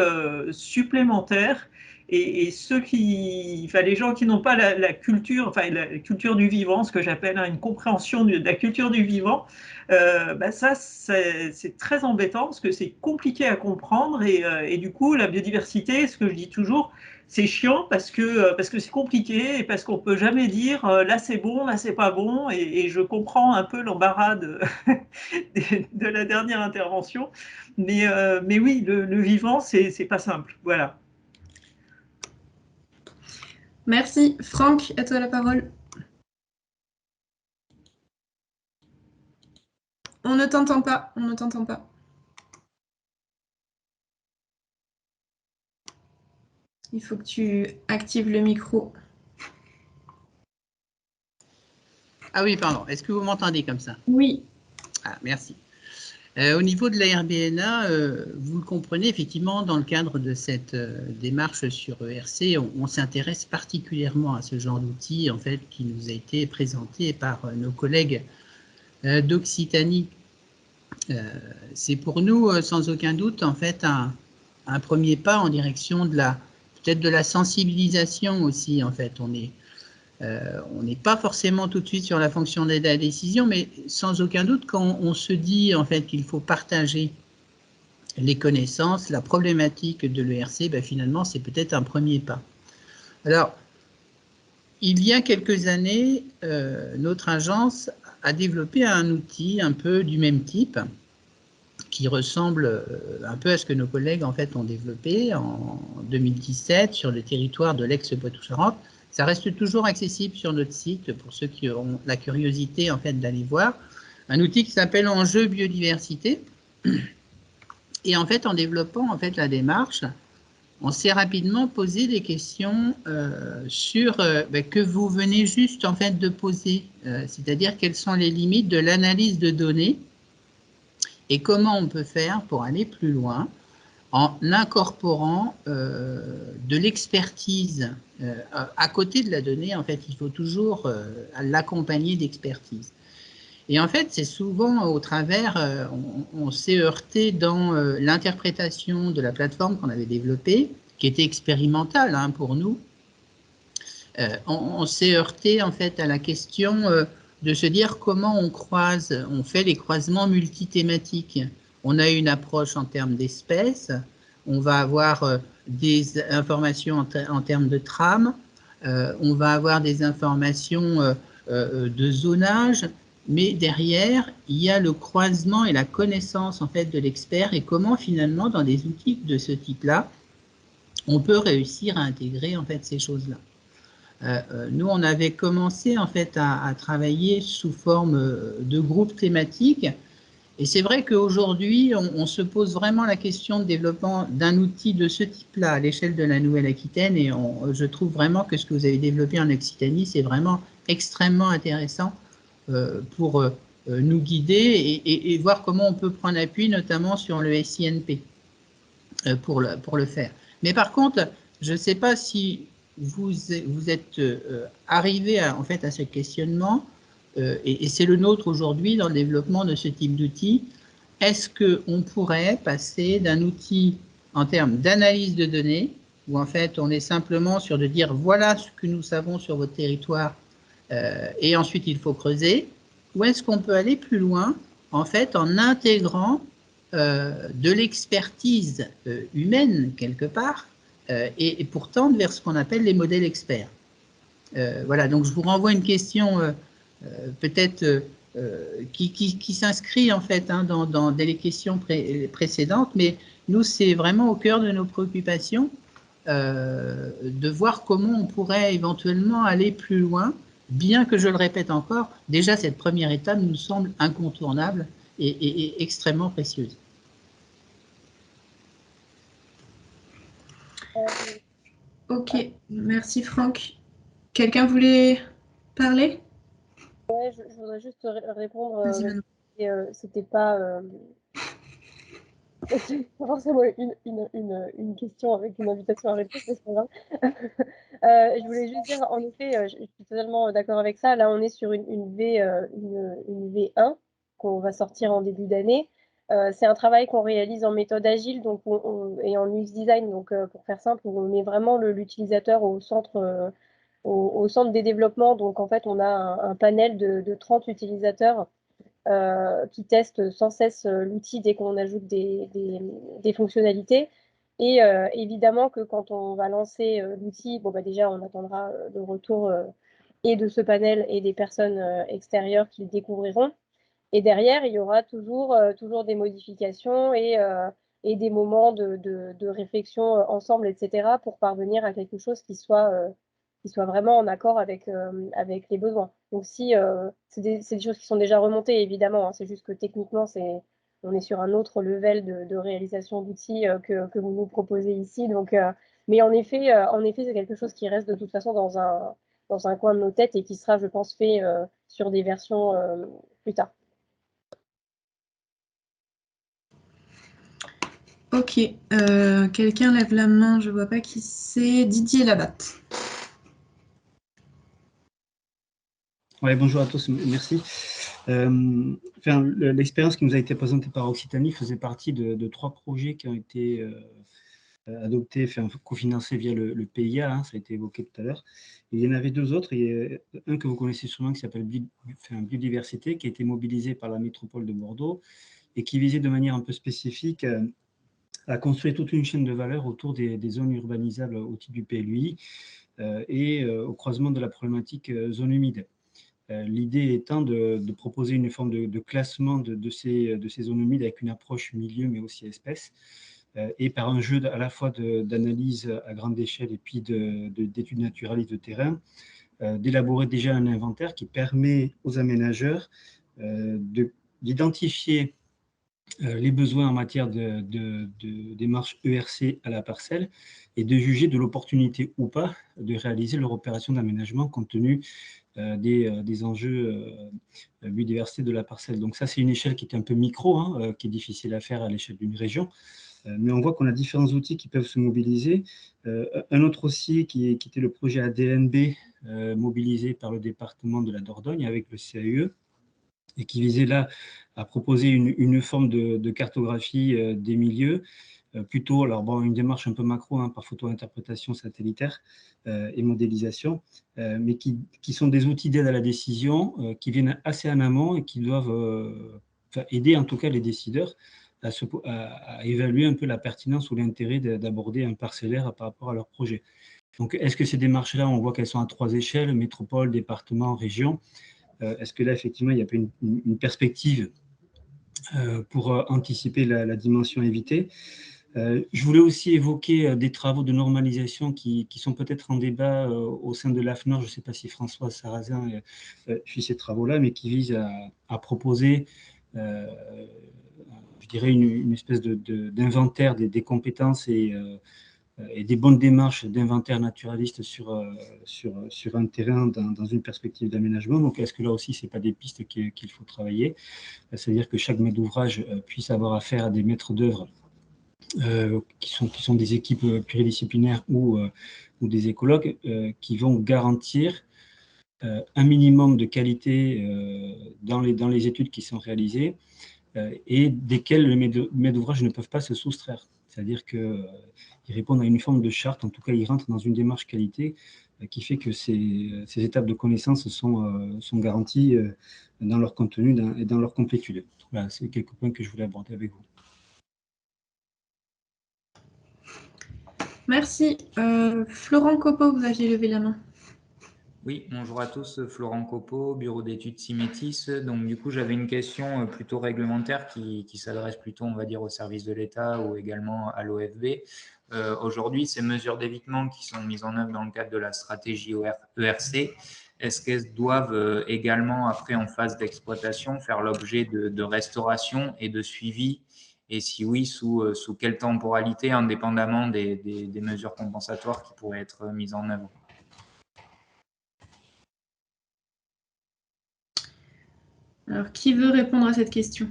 supplémentaire. Et les gens qui n'ont pas la culture, la culture du vivant, ce que j'appelle une compréhension de la culture du vivant, ça, c'est très embêtant parce que c'est compliqué à comprendre. Et du coup, la biodiversité, ce que je dis toujours, c'est chiant parce que c'est compliqué et parce qu'on peut jamais dire là c'est bon, là c'est pas bon. Et je comprends un peu l'embarras de la dernière intervention. Mais oui, le vivant, c'est pas simple. Voilà. Merci. Franck, à toi la parole. On ne t'entend pas, on ne t'entend pas. Il faut que tu actives le micro. Ah oui, pardon. Est-ce que vous m'entendez comme ça? Oui. Ah, merci. Au niveau de la RBNA, vous le comprenez, effectivement, dans le cadre de cette démarche sur ERC, on s'intéresse particulièrement à ce genre d'outil, en fait, qui nous a été présenté par nos collègues d'Occitanie. C'est pour nous, sans aucun doute, en fait, un premier pas en direction de peut-être de la sensibilisation aussi, en fait. On n'est pas forcément tout de suite sur la fonction d'aide à la décision, mais sans aucun doute, quand on se dit en fait qu'il faut partager les connaissances, la problématique de l'ERC, finalement, c'est peut-être un premier pas. Alors, il y a quelques années, notre agence a développé un outil un peu du même type, qui ressemble un peu à ce que nos collègues en fait ont développé en 2017 sur le territoire de l'ex-Poitou-Charentes. Ça reste toujours accessible sur notre site pour ceux qui auront la curiosité en fait d'aller voir. Un outil qui s'appelle Enjeux Biodiversité. Et en fait, en développant en fait la démarche, on s'est rapidement posé des questions sur que vous venez juste en fait de poser, c'est-à-dire quelles sont les limites de l'analyse de données et comment on peut faire pour aller plus loin en incorporant de l'expertise à côté de la donnée. En fait, il faut toujours l'accompagner d'expertise. Et en fait, c'est souvent au travers, on s'est heurté dans l'interprétation de la plateforme qu'on avait développée, qui était expérimentale pour nous. On s'est heurté en fait à la question de se dire comment on fait les croisements multithématiques. On a une approche en termes d'espèces, on va avoir des informations en termes de trame, on va avoir des informations de zonage, mais derrière, il y a le croisement et la connaissance en fait de l'expert et comment finalement dans des outils de ce type-là, on peut réussir à intégrer en fait ces choses-là. Nous, on avait commencé en fait à travailler sous forme de groupes thématiques. Et c'est vrai qu'aujourd'hui, on se pose vraiment la question de développement d'un outil de ce type-là à l'échelle de la Nouvelle-Aquitaine. Et je trouve vraiment que ce que vous avez développé en Occitanie, c'est vraiment extrêmement intéressant pour nous guider et voir comment on peut prendre appui, notamment sur le SINP pour le faire. Mais par contre, je ne sais pas si vous êtes arrivé en fait à ce questionnement, et c'est le nôtre aujourd'hui dans le développement de ce type d'outils. Est-ce qu'on pourrait passer d'un outil en termes d'analyse de données, où en fait on est simplement sur de dire voilà ce que nous savons sur votre territoire, et ensuite il faut creuser, ou est-ce qu'on peut aller plus loin en fait en intégrant de l'expertise humaine quelque part, et pour tendre vers ce qu'on appelle les modèles experts. Voilà, donc je vous renvoie une question peut-être qui s'inscrit en fait dans les questions précédentes, mais nous c'est vraiment au cœur de nos préoccupations de voir comment on pourrait éventuellement aller plus loin, bien que je le répète encore, déjà cette première étape nous semble incontournable et extrêmement précieuse. Ok, merci Franck. Quelqu'un voulait parler? Ouais, je voudrais juste répondre. C'était pas forcément une question avec une invitation à réponse, mais c'est pas grave. Je voulais juste dire, en effet, je suis totalement d'accord avec ça. Là, on est sur une V1 qu'on va sortir en début d'année. C'est un travail qu'on réalise en méthode agile donc et en UX design. Donc, pour faire simple, on met vraiment l'utilisateur au centre des développements. Donc, en fait, on a un panel de 30 utilisateurs qui testent sans cesse l'outil dès qu'on ajoute des fonctionnalités. Et évidemment que quand on va lancer l'outil, bon, bah, déjà, on attendra le retour et de ce panel et des personnes extérieures qui le découvriront. Et derrière, il y aura toujours des modifications et des moments de réflexion ensemble, etc., pour parvenir à quelque chose qui soit vraiment en accord avec les besoins. Donc, si c'est des choses qui sont déjà remontées, évidemment, hein, c'est juste que techniquement, on est sur un autre level de réalisation d'outils que vous nous proposez ici. Donc, mais en effet, c'est quelque chose qui reste de toute façon dans un coin de nos têtes et qui sera, je pense, fait sur des versions plus tard. Ok, quelqu'un lève la main, je ne vois pas qui c'est. Didier Labatte. Ouais, bonjour à tous, merci. L'expérience qui nous a été présentée par Occitanie faisait partie de 3 projets qui ont été adoptés, cofinancés via le PIA, hein, ça a été évoqué tout à l'heure. Il y en avait 2 autres, il y a un que vous connaissez sûrement qui s'appelle Biodiversité, qui a été mobilisé par la métropole de Bordeaux et qui visait de manière un peu spécifique à construire toute une chaîne de valeur autour des zones urbanisables au titre du PLUI et au croisement de la problématique zone humide. L'idée étant de proposer une forme de classement de ces zones humides avec une approche milieu mais aussi espèces, et par un jeu à la fois d'analyse à grande échelle et puis d'études naturalistes de terrain, d'élaborer déjà un inventaire qui permet aux aménageurs d'identifier les besoins en matière de démarche ERC à la parcelle et de juger de l'opportunité ou pas de réaliser leur opération d'aménagement compte tenu des enjeux biodiversité de la parcelle. Donc ça, c'est une échelle qui est un peu micro, hein, qui est difficile à faire à l'échelle d'une région. Mais on voit qu'on a différents outils qui peuvent se mobiliser. Un autre aussi qui était le projet ADNB, mobilisé par le département de la Dordogne avec le CAE, et qui visait là à proposer une forme de cartographie des milieux, plutôt, alors bon, une démarche un peu macro, hein, par photo-interprétation satellitaire et modélisation, mais qui sont des outils d'aide à la décision qui viennent assez en amont et qui doivent aider en tout cas les décideurs à évaluer un peu la pertinence ou l'intérêt d'aborder un parcellaire par rapport à leur projet. Donc, est-ce que ces démarches-là, on voit qu'elles sont à 3 échelles, métropole, département, région? Est-ce que là, effectivement, il n'y a pas une perspective pour anticiper la dimension évitée? Je voulais aussi évoquer des travaux de normalisation qui sont peut-être en débat au sein de l'AFNOR. Je ne sais pas si François Sarrazin suit ces travaux-là, mais qui visent à proposer, je dirais, une espèce d'inventaire des compétences et et des bonnes démarches d'inventaire naturaliste sur un terrain dans une perspective d'aménagement. Donc, est-ce que là aussi, ce n'est pas des pistes qu'il faut travailler? C'est-à-dire que chaque maître d'ouvrage puisse avoir affaire à des maîtres d'œuvre qui sont des équipes pluridisciplinaires ou des écologues qui vont garantir un minimum de qualité dans les études qui sont réalisées et desquelles les maîtres d'ouvrage ne peuvent pas se soustraire. C'est-à-dire qu'ils répondent à une forme de charte, en tout cas ils rentrent dans une démarche qualité qui fait que ces étapes de connaissances sont garanties dans leur contenu et dans leur complétude. Voilà, c'est quelques points que je voulais aborder avec vous. Merci. Florent Copeau, vous aviez levé la main. Oui, bonjour à tous, Florent Copeau, bureau d'études Symétis. Donc du coup, j'avais une question plutôt réglementaire qui s'adresse plutôt, on va dire, au service de l'État ou également à l'OFB. Aujourd'hui, ces mesures d'évitement qui sont mises en œuvre dans le cadre de la stratégie ERC, est-ce qu'elles doivent également, après en phase d'exploitation, faire l'objet de restauration et de suivi? Et si oui, sous quelle temporalité, indépendamment des mesures compensatoires qui pourraient être mises en œuvre? Alors, qui veut répondre à cette question?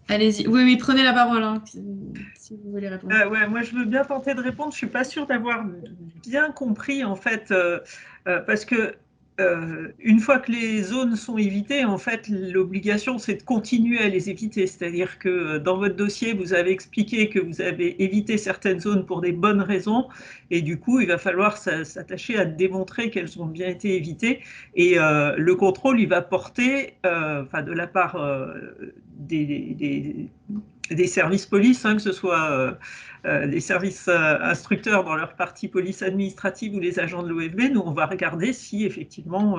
Allez-y. Oui, prenez la parole hein, si vous voulez répondre. Ouais, moi, je veux bien tenter de répondre. Je ne suis pas sûre d'avoir bien compris, en fait, parce que une fois que les zones sont évitées, en fait, l'obligation, c'est de continuer à les éviter. C'est-à-dire que dans votre dossier, vous avez expliqué que vous avez évité certaines zones pour des bonnes raisons, et du coup, il va falloir s'attacher à démontrer qu'elles ont bien été évitées. Et le contrôle, il va porter, de la part des services police, hein, que ce soit des services instructeurs dans leur partie police administrative ou les agents de l'OFB, nous on va regarder si effectivement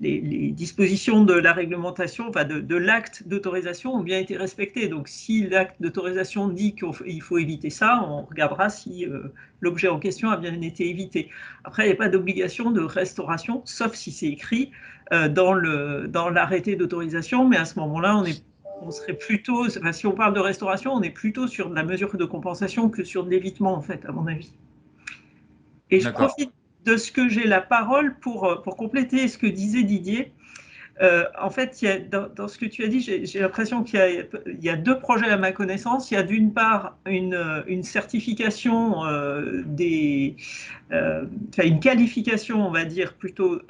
les dispositions de la réglementation, de l'acte d'autorisation ont bien été respectées. Donc si l'acte d'autorisation dit qu'il faut éviter ça, on regardera si l'objet en question a bien été évité. Après, il n'y a pas d'obligation de restauration, sauf si c'est écrit dans l'arrêté d'autorisation, mais à ce moment-là, on serait plutôt, si on parle de restauration, on est plutôt sur de la mesure de compensation que sur de l'évitement, en fait, à mon avis. Et je profite de ce que j'ai la parole pour compléter ce que disait Didier. En fait, dans ce que tu as dit, j'ai l'impression qu'il y a deux projets à ma connaissance. Il y a d'une part une certification une qualification, on va dire, plutôt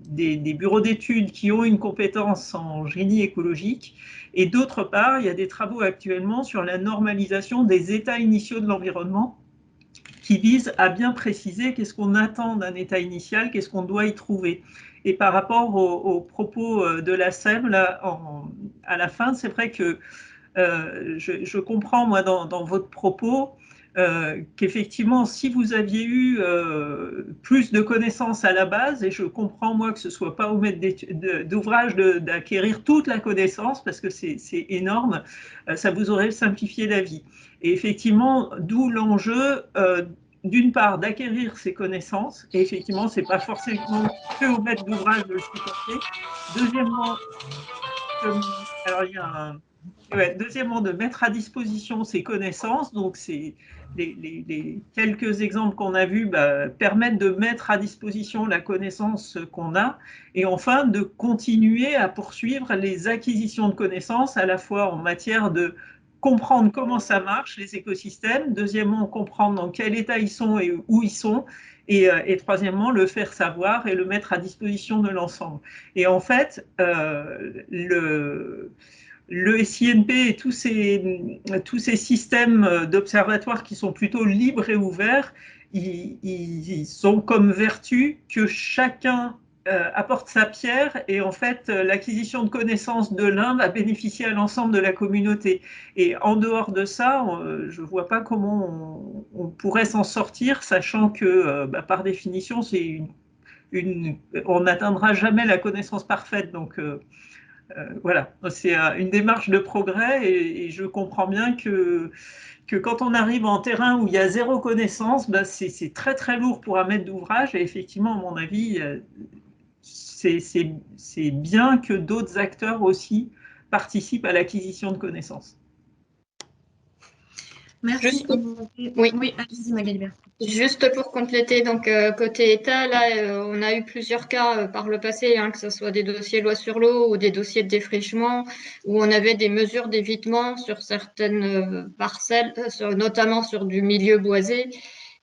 des bureaux d'études qui ont une compétence en génie écologique. Et d'autre part, il y a des travaux actuellement sur la normalisation des états initiaux de l'environnement qui visent à bien préciser qu'est-ce qu'on attend d'un état initial, qu'est-ce qu'on doit y trouver. Et par rapport aux propos de la SEM, là, à la fin, c'est vrai que je comprends, moi, dans votre propos, qu'effectivement, si vous aviez eu plus de connaissances à la base, et je comprends, moi, que ce ne soit pas au maître d'ouvrage d'acquérir toute la connaissance, parce que c'est énorme, ça vous aurait simplifié la vie. Et effectivement, d'où l'enjeu, d'une part, d'acquérir ces connaissances, et effectivement, ce n'est pas forcément que au maître d'ouvrage de le supporter. Deuxièmement, deuxièmement, de mettre à disposition ces connaissances. Donc, les quelques exemples qu'on a vus permettent de mettre à disposition la connaissance qu'on a. Et enfin, de continuer à poursuivre les acquisitions de connaissances, à la fois en matière de comprendre comment ça marche, les écosystèmes. Deuxièmement, comprendre dans quel état ils sont et où ils sont. Et troisièmement, le faire savoir et le mettre à disposition de l'ensemble. Et en fait, le SINP et tous ces systèmes d'observatoires qui sont plutôt libres et ouverts, ils sont comme vertu que chacun apporte sa pierre, et en fait l'acquisition de connaissances de l'un va bénéficier à l'ensemble de la communauté. Et en dehors de ça, je ne vois pas comment on pourrait s'en sortir, sachant que par définition, on n'atteindra jamais la connaissance parfaite. Donc voilà, c'est une démarche de progrès, et je comprends bien que quand on arrive en terrain où il y a zéro connaissance, c'est très très lourd pour un maître d'ouvrage, et effectivement, à mon avis, c'est bien que d'autres acteurs aussi participent à l'acquisition de connaissances. Merci. Juste, Oui, allez-y Magali. juste pour compléter, donc côté État, là, on a eu plusieurs cas par le passé, hein, que ce soit des dossiers loi sur l'eau ou des dossiers de défrichement, où on avait des mesures d'évitement sur certaines parcelles, notamment sur du milieu boisé,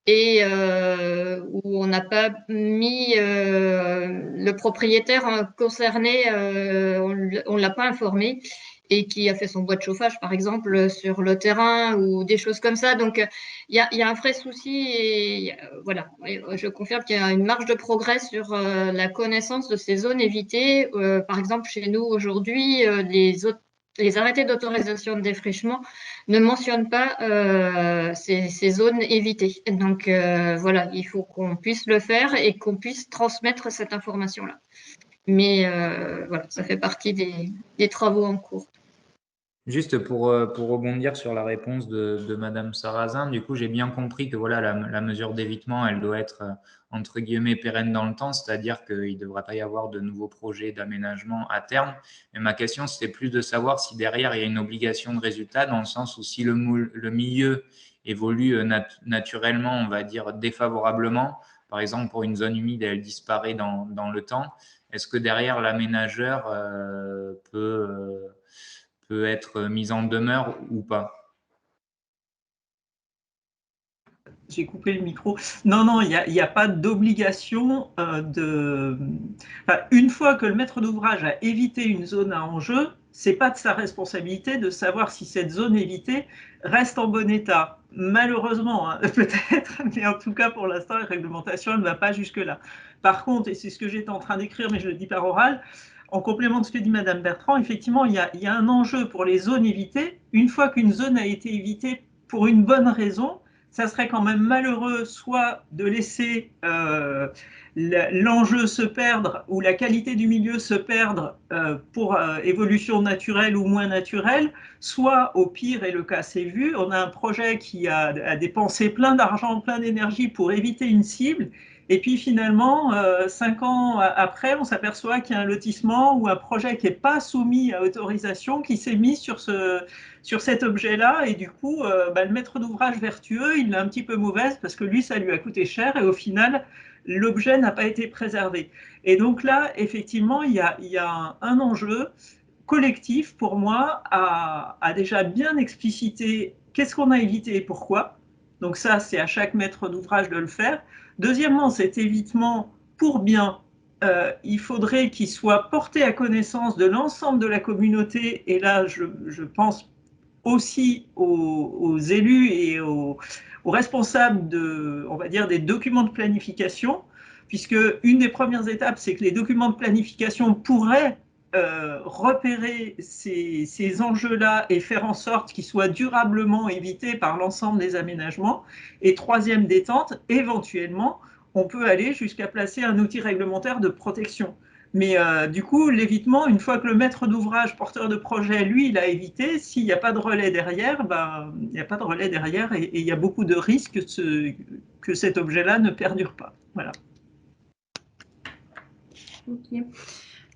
et où on n'a pas mis le propriétaire concerné, on ne l'a pas informé, et qui a fait son bois de chauffage, par exemple, sur le terrain ou des choses comme ça. Donc, il y a un vrai souci et voilà, je confirme qu'il y a une marge de progrès sur la connaissance de ces zones évitées. Par exemple, chez nous, aujourd'hui, les arrêtés d'autorisation de défrichement ne mentionnent pas ces zones évitées. Donc, voilà, il faut qu'on puisse le faire et qu'on puisse transmettre cette information-là. Mais voilà, ça fait partie des travaux en cours. Juste pour rebondir sur la réponse de Madame Sarrazin, du coup, j'ai bien compris que voilà, la mesure d'évitement, elle doit être entre guillemets pérenne dans le temps, c'est-à-dire qu'il ne devrait pas y avoir de nouveaux projets d'aménagement à terme. Mais ma question, c'était plus de savoir si derrière, il y a une obligation de résultat, dans le sens où si le milieu évolue naturellement, on va dire défavorablement, par exemple pour une zone humide, elle disparaît dans le temps, est-ce que derrière l'aménageur peut être mise en demeure ou pas? J'ai coupé le micro. Non, il n'y a pas d'obligation une fois que le maître d'ouvrage a évité une zone à enjeu, c'est pas de sa responsabilité de savoir si cette zone évitée reste en bon état. Malheureusement, hein, peut-être, mais en tout cas pour l'instant, la réglementation ne va pas jusque-là. Par contre, et c'est ce que j'étais en train d'écrire, mais je le dis par oral, en complément de ce que dit Madame Bertrand, effectivement, il y a un enjeu pour les zones évitées. Une fois qu'une zone a été évitée pour une bonne raison, ça serait quand même malheureux soit de laisser l'enjeu se perdre ou la qualité du milieu se perdre pour évolution naturelle ou moins naturelle, soit au pire, et le cas s'est vu, on a un projet qui a dépensé plein d'argent, plein d'énergie pour éviter une cible, et puis finalement, 5 ans après, on s'aperçoit qu'il y a un lotissement ou un projet qui n'est pas soumis à autorisation qui s'est mis sur cet objet-là, et du coup, le maître d'ouvrage vertueux, il l'a un petit peu mauvaise parce que lui, ça lui a coûté cher, et au final, l'objet n'a pas été préservé. Et donc là, effectivement, il y a un enjeu collectif pour moi à déjà bien expliciter qu'est-ce qu'on a évité et pourquoi. Donc ça, c'est à chaque maître d'ouvrage de le faire. Deuxièmement, cet évitement pour bien, il faudrait qu'il soit porté à connaissance de l'ensemble de la communauté. Et là, je pense aussi aux élus et aux responsables on va dire, des documents de planification, puisque une des premières étapes, c'est que les documents de planification pourraient repérer ces enjeux-là et faire en sorte qu'ils soient durablement évités par l'ensemble des aménagements. Et troisième détente, éventuellement, on peut aller jusqu'à placer un outil réglementaire de protection. Mais du coup, l'évitement, une fois que le maître d'ouvrage, porteur de projet, lui, il a évité, s'il n'y a pas de relais derrière, il n'y a pas de relais derrière et il y a beaucoup de risques que cet objet-là ne perdure pas. Voilà. Ok.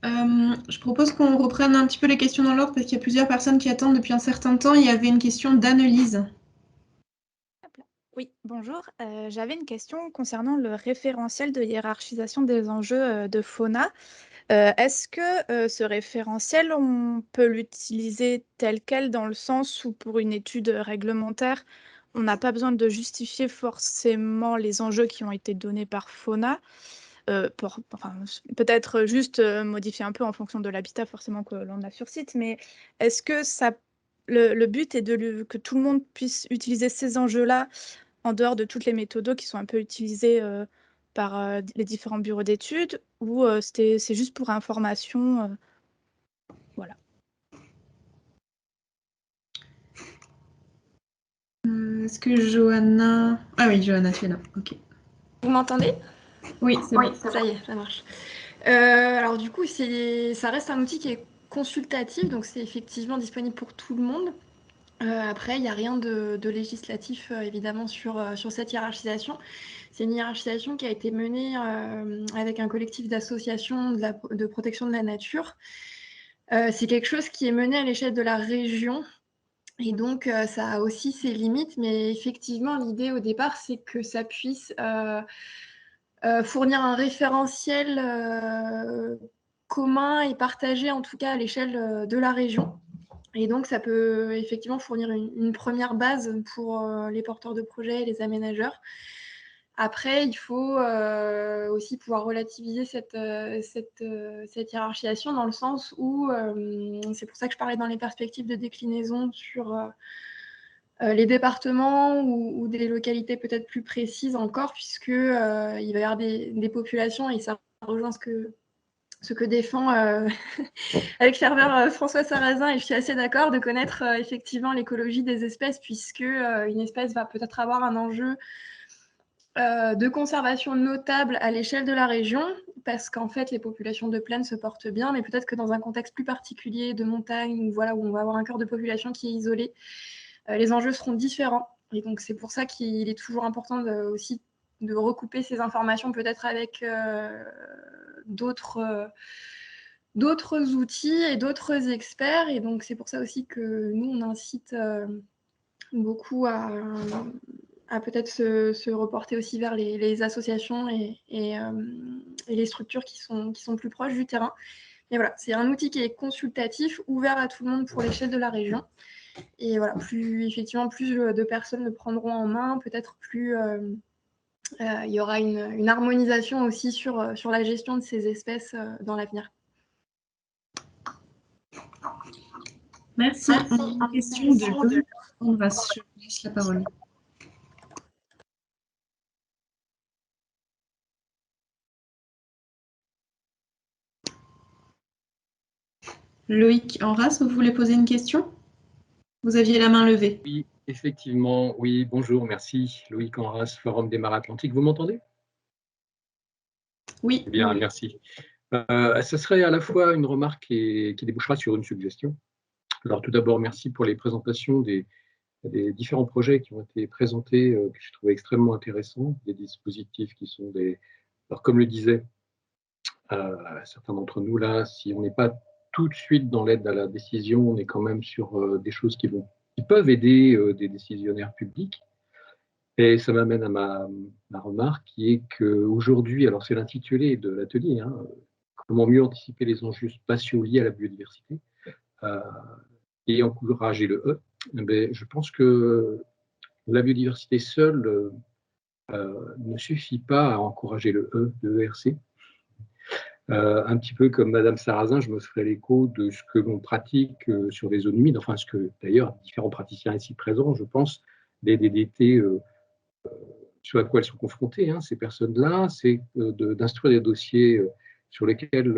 Je propose qu'on reprenne un petit peu les questions dans l'ordre parce qu'il y a plusieurs personnes qui attendent depuis un certain temps. Il y avait une question d'Annelise. Oui, bonjour. J'avais une question concernant le référentiel de hiérarchisation des enjeux de fauna. Est-ce que ce référentiel, on peut l'utiliser tel quel dans le sens où pour une étude réglementaire, on n'a pas besoin de justifier forcément les enjeux qui ont été donnés par fauna? Peut-être juste modifier un peu en fonction de l'habitat forcément que l'on a sur site, mais est-ce que le but est que tout le monde puisse utiliser ces enjeux-là en dehors de toutes les méthodos qui sont un peu utilisées par les différents bureaux d'études, ou c'est juste pour information voilà. Est-ce que Johanna... Ah oui, Johanna, tu es là. Ok. Vous m'entendez? Oui, c'est bon. Ça y est, ça marche. Alors du coup, ça reste un outil qui est consultatif, donc c'est effectivement disponible pour tout le monde. Après, il n'y a rien de législatif, évidemment, sur cette hiérarchisation. C'est une hiérarchisation qui a été menée avec un collectif d'associations de protection de la nature. C'est quelque chose qui est mené à l'échelle de la région. Et donc, ça a aussi ses limites, mais effectivement, l'idée au départ, c'est que ça puisse fournir un référentiel commun et partagé, en tout cas à l'échelle de la région. Et donc, ça peut effectivement fournir une première base pour les porteurs de projets et les aménageurs. Après, il faut aussi pouvoir relativiser cette hiérarchisation dans le sens où, c'est pour ça que je parlais dans les perspectives de déclinaison sur les départements ou des localités peut-être plus précises encore, puisque il va y avoir des populations, et ça rejoint ce que défend avec ferveur François Sarrazin, et je suis assez d'accord de connaître effectivement l'écologie des espèces, puisque une espèce va peut-être avoir un enjeu de conservation notable à l'échelle de la région, parce qu'en fait, les populations de plaine se portent bien, mais peut-être que dans un contexte plus particulier de montagne, où, voilà, où on va avoir un cœur de population qui est isolé, les enjeux seront différents. Et donc, c'est pour ça qu'il est toujours important aussi de recouper ces informations, peut-être avec d'autres outils et d'autres experts. Et donc, c'est pour ça aussi que nous, on incite beaucoup à peut-être se reporter aussi vers les associations et les structures qui sont plus proches du terrain. Et voilà, c'est un outil qui est consultatif, ouvert à tout le monde pour l'échelle de la région. Et voilà, plus de personnes le prendront en main, peut-être plus il y aura une harmonisation aussi sur la gestion de ces espèces dans l'avenir. Merci. Une question de Loïc. On va se laisse la parole. Loïc Enras, vous voulez poser une question? Vous aviez la main levée. Oui, effectivement. Oui, bonjour, merci. Loïc Enras, Forum des Mares Atlantiques. Vous m'entendez? Oui. Bien, merci. Ce serait à la fois une remarque qui débouchera sur une suggestion. Alors, tout d'abord, merci pour les présentations des différents projets qui ont été présentés, que je trouvais extrêmement intéressants, des dispositifs qui sont Alors, comme le disaient certains d'entre nous, là, si on n'est pas tout de suite dans l'aide à la décision, on est quand même sur des choses qui peuvent aider des décisionnaires publics. Et ça m'amène à ma remarque, qui est qu'aujourd'hui, alors c'est l'intitulé de l'atelier, hein, comment mieux anticiper les enjeux spatiaux liés à la biodiversité et encourager le E. Mais je pense que la biodiversité seule ne suffit pas à encourager le E de ERC. Un petit peu comme Madame Sarrazin, je me ferai l'écho de ce que l'on pratique sur les zones humides, enfin ce que d'ailleurs différents praticiens ici présents, je pense, des DDT, sur à quoi elles sont confrontées, hein, ces personnes-là, c'est d'instruire des dossiers sur lesquels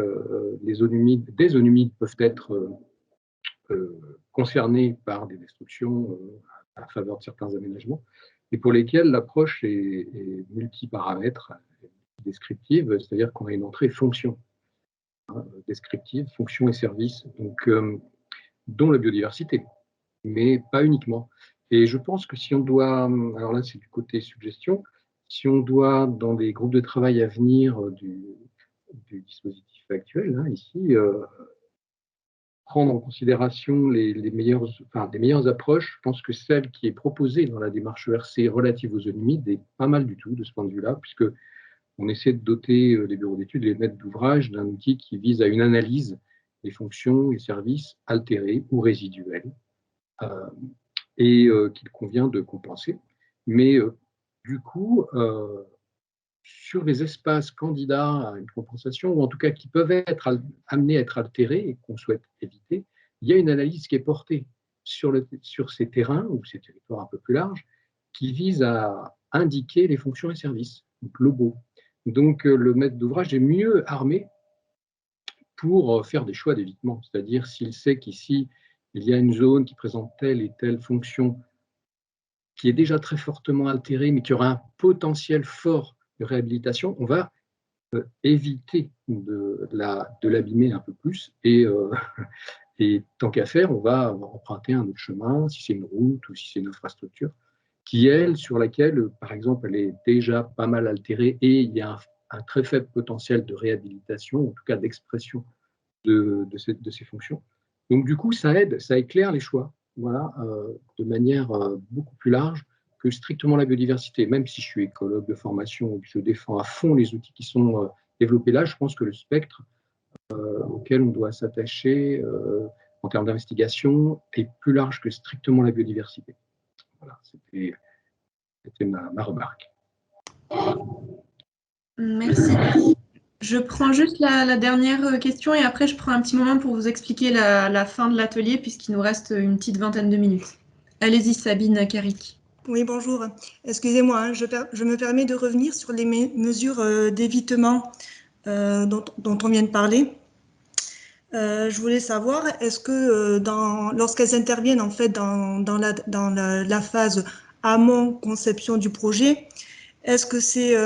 des zones humides peuvent être concernées par des destructions à faveur de certains aménagements, et pour lesquels l'approche est multiparamètre, descriptive, c'est-à-dire qu'on a une entrée fonction, hein, descriptive, fonction et service, donc, dont la biodiversité, mais pas uniquement. Et je pense que si on doit, alors là c'est du côté suggestion, si on doit, dans des groupes de travail à venir du dispositif actuel, hein, ici, prendre en considération les meilleures approches, je pense que celle qui est proposée dans la démarche ERC relative aux zones humides est pas mal du tout de ce point de vue-là, puisque on essaie de doter les bureaux d'études, les maîtres d'ouvrage d'un outil qui vise à une analyse des fonctions et services altérés ou résiduels et qu'il convient de compenser. Mais du coup, sur les espaces candidats à une compensation, ou en tout cas qui peuvent être amenés à être altérés et qu'on souhaite éviter, il y a une analyse qui est portée sur ces terrains ou ces territoires un peu plus larges qui vise à indiquer les fonctions et services globaux. Donc, le maître d'ouvrage est mieux armé pour faire des choix d'évitement. C'est-à-dire, s'il sait qu'ici, il y a une zone qui présente telle et telle fonction qui est déjà très fortement altérée, mais qui aura un potentiel fort de réhabilitation, on va éviter de l'abîmer un peu plus. Et tant qu'à faire, on va emprunter un autre chemin, si c'est une route ou si c'est une infrastructure, qui, elle, sur laquelle, par exemple, elle est déjà pas mal altérée et il y a un très faible potentiel de réhabilitation, en tout cas d'expression de ces fonctions. Donc, du coup, ça aide, ça éclaire les choix. voilà, de manière beaucoup plus large que strictement la biodiversité. Même si je suis écologue de formation et que je défends à fond les outils qui sont développés là, je pense que le spectre auquel on doit s'attacher en termes d'investigation est plus large que strictement la biodiversité. Voilà, c'était ma remarque. Merci. Je prends juste la dernière question et après je prends un petit moment pour vous expliquer la fin de l'atelier puisqu'il nous reste une petite vingtaine de minutes. Allez-y Sabine Carrick. Oui, bonjour. Excusez-moi, hein, je me permets de revenir sur les mesures d'évitement dont on vient de parler. Je voulais savoir, est-ce que lorsqu'elles interviennent en fait dans la phase amont conception du projet, est-ce que c'est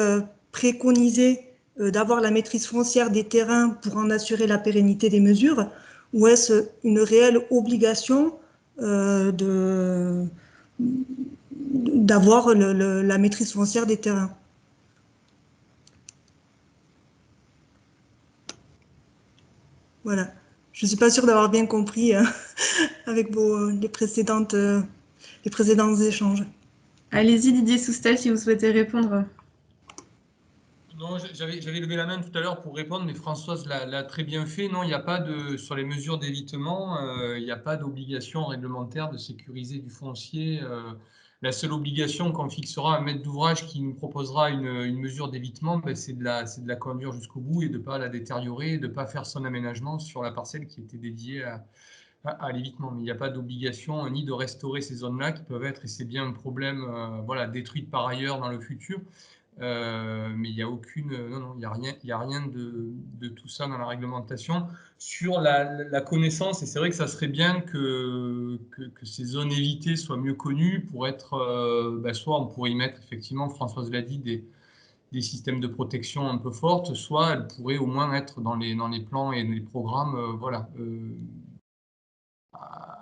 préconisé d'avoir la maîtrise foncière des terrains pour en assurer la pérennité des mesures, ou est-ce une réelle obligation d'avoir la maîtrise foncière des terrains? Voilà. Je ne suis pas sûre d'avoir bien compris avec les précédents échanges. Allez-y Didier Soustel si vous souhaitez répondre. Non, j'avais levé la main tout à l'heure pour répondre, mais Françoise l'a très bien fait. Non, il n'y a pas sur les mesures d'évitement, il n'y a pas d'obligation réglementaire de sécuriser du foncier. La seule obligation qu'on fixera à un maître d'ouvrage qui nous proposera une mesure d'évitement, ben, c'est de la conduire jusqu'au bout et de ne pas la détériorer, et de ne pas faire son aménagement sur la parcelle qui était dédiée à l'évitement. Mais il n'y a pas d'obligation ni de restaurer ces zones-là qui peuvent être, et c'est bien un problème, voilà, détruites par ailleurs dans le futur. Mais il n'y a il y a rien de tout ça dans la réglementation. Sur la connaissance, et c'est vrai que ça serait bien que ces zones évitées soient mieux connues pour être, soit on pourrait y mettre, effectivement, Françoise l'a dit, des systèmes de protection un peu fortes, soit elles pourraient au moins être dans les plans et les programmes, voilà,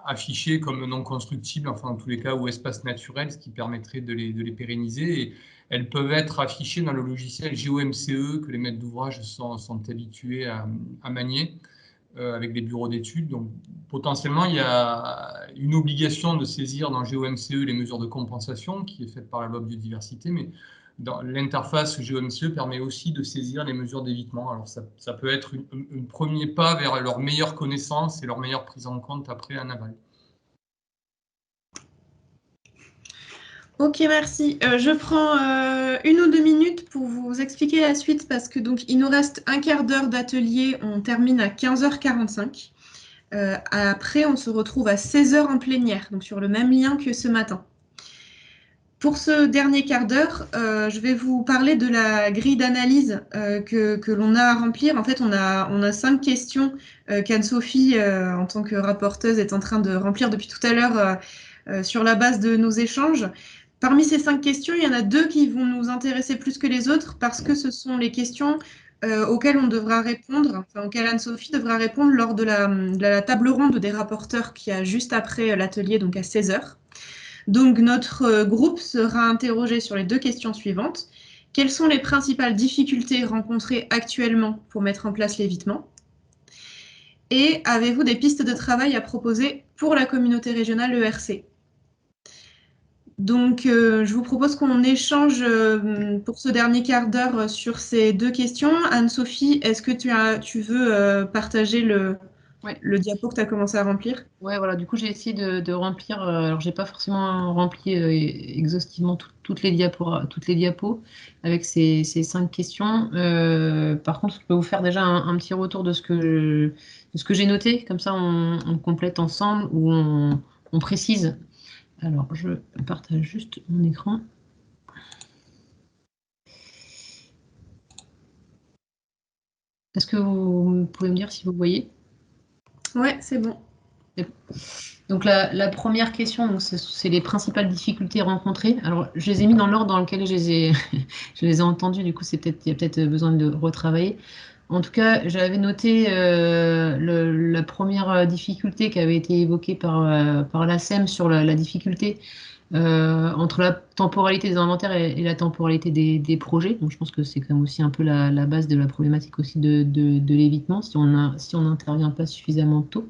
affichés comme non constructibles, enfin en tous les cas, ou espaces naturels, ce qui permettrait de les pérenniser. Et elles peuvent être affichées dans le logiciel GeoMCE que les maîtres d'ouvrage sont habitués à manier avec des bureaux d'études. Donc potentiellement, il y a une obligation de saisir dans GeoMCE les mesures de compensation qui est faite par la loi biodiversité, mais l'interface GeoMCE permet aussi de saisir les mesures d'évitement. Alors ça peut être un premier pas vers leur meilleure connaissance et leur meilleure prise en compte après en aval. Ok, merci. Je prends 1 ou 2 minutes pour vous expliquer la suite parce que donc il nous reste un quart d'heure d'atelier. On termine à 15h45. Après, on se retrouve à 16h en plénière, donc sur le même lien que ce matin. Pour ce dernier quart d'heure, je vais vous parler de la grille d'analyse que l'on a à remplir. En fait, on a 5 questions qu'Anne-Sophie, en tant que rapporteuse, est en train de remplir depuis tout à l'heure sur la base de nos échanges. Parmi ces 5 questions, il y en a 2 qui vont nous intéresser plus que les autres parce que ce sont les questions auxquelles on devra répondre, enfin, auxquelles Anne-Sophie devra répondre lors de la table ronde des rapporteurs qui a juste après l'atelier, donc à 16h. Donc, notre groupe sera interrogé sur les 2 questions suivantes. Quelles sont les principales difficultés rencontrées actuellement pour mettre en place l'évitement? Et avez-vous des pistes de travail à proposer pour la communauté régionale ERC? Donc, je vous propose qu'on échange pour ce dernier quart d'heure sur ces 2 questions. Anne-Sophie, est-ce que tu veux partager le diapo que tu as commencé à remplir? Ouais, voilà, du coup, j'ai essayé de remplir, alors j'ai pas forcément rempli exhaustivement toutes les diapos avec ces 5 questions. Par contre, je peux vous faire déjà un petit retour de ce que j'ai noté, comme ça on complète ensemble ou on précise. Alors, je partage juste mon écran. Est-ce que vous pouvez me dire si vous voyez? Ouais, c'est bon. Donc, la première question, c'est les principales difficultés rencontrées. Alors, je les ai mis dans l'ordre dans lequel je les ai entendues. Du coup, il y a peut-être besoin de retravailler. En tout cas, j'avais noté la première difficulté qui avait été évoquée par la SEM sur la difficulté entre la temporalité des inventaires et la temporalité des projets. Donc, je pense que c'est quand même aussi un peu la base de la problématique aussi de l'évitement, si on n'intervient pas suffisamment tôt.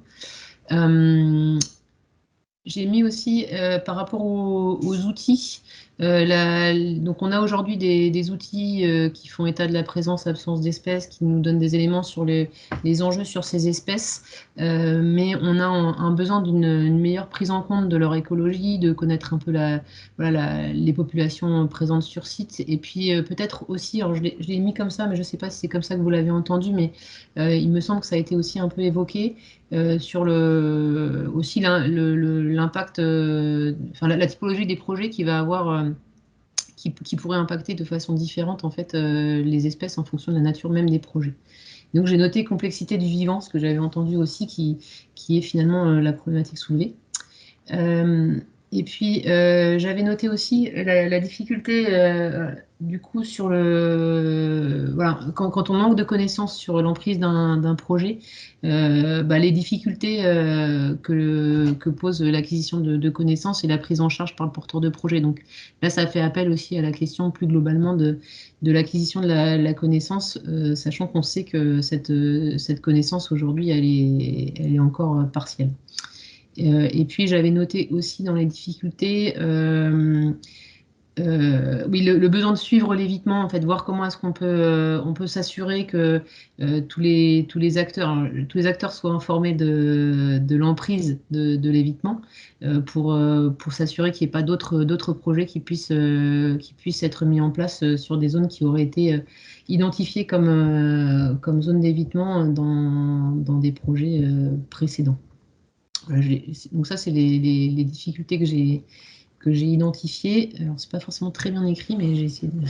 J'ai mis aussi par rapport aux outils. Donc on a aujourd'hui des outils qui font état de la présence, absence d'espèces, qui nous donnent des éléments sur les enjeux sur ces espèces, mais on a un besoin d'une meilleure prise en compte de leur écologie, de connaître un peu les populations présentes sur site, et puis peut-être aussi, alors je l'ai mis comme ça, mais je ne sais pas si c'est comme ça que vous l'avez entendu, mais il me semble que ça a été aussi un peu évoqué, sur aussi l'impact, enfin la typologie des projets qui va avoir, qui pourrait impacter de façon différente en fait les espèces en fonction de la nature même des projets. Donc j'ai noté complexité du vivant, ce que j'avais entendu aussi, qui est finalement la problématique soulevée. Et puis j'avais noté aussi la difficulté du coup sur voilà, quand on manque de connaissances sur l'emprise d'un projet, les difficultés que pose l'acquisition de connaissances et la prise en charge par le porteur de projet. Donc là, ça fait appel aussi à la question plus globalement de l'acquisition de la connaissance, sachant qu'on sait que cette connaissance aujourd'hui, elle est encore partielle. Et puis j'avais noté aussi dans les difficultés, oui, le besoin de suivre l'évitement, en fait, voir comment est-ce qu'on peut s'assurer que tous les acteurs soient informés de l'emprise de l'évitement, pour s'assurer qu'il n'y ait pas d'autres projets qui puissent être mis en place sur des zones qui auraient été identifiées comme zones d'évitement dans des projets précédents. Voilà, donc ça, c'est les difficultés que j'ai identifiées. Alors, c'est pas forcément très bien écrit, mais j'ai essayé de...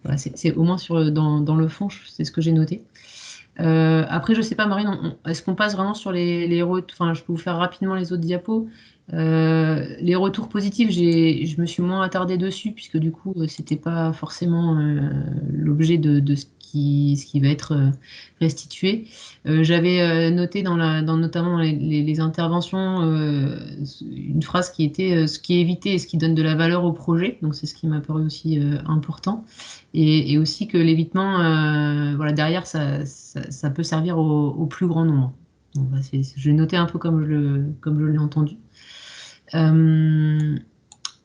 voilà, c'est au moins dans le fond, c'est ce que j'ai noté. Après, je sais pas, Marine, est-ce qu'on passe vraiment sur les retours? Enfin, je peux vous faire rapidement les autres diapos. Les retours positifs, je me suis moins attardée dessus, puisque du coup, c'était pas forcément l'objet de ce qui va être restitué. J'avais noté notamment dans les interventions une phrase qui était ce qui est évité et ce qui donne de la valeur au projet. Donc c'est ce qui m'a paru aussi important. Et aussi que l'évitement, voilà, derrière, ça peut servir au plus grand nombre. Donc, voilà, je vais noter un peu comme je l'ai entendu.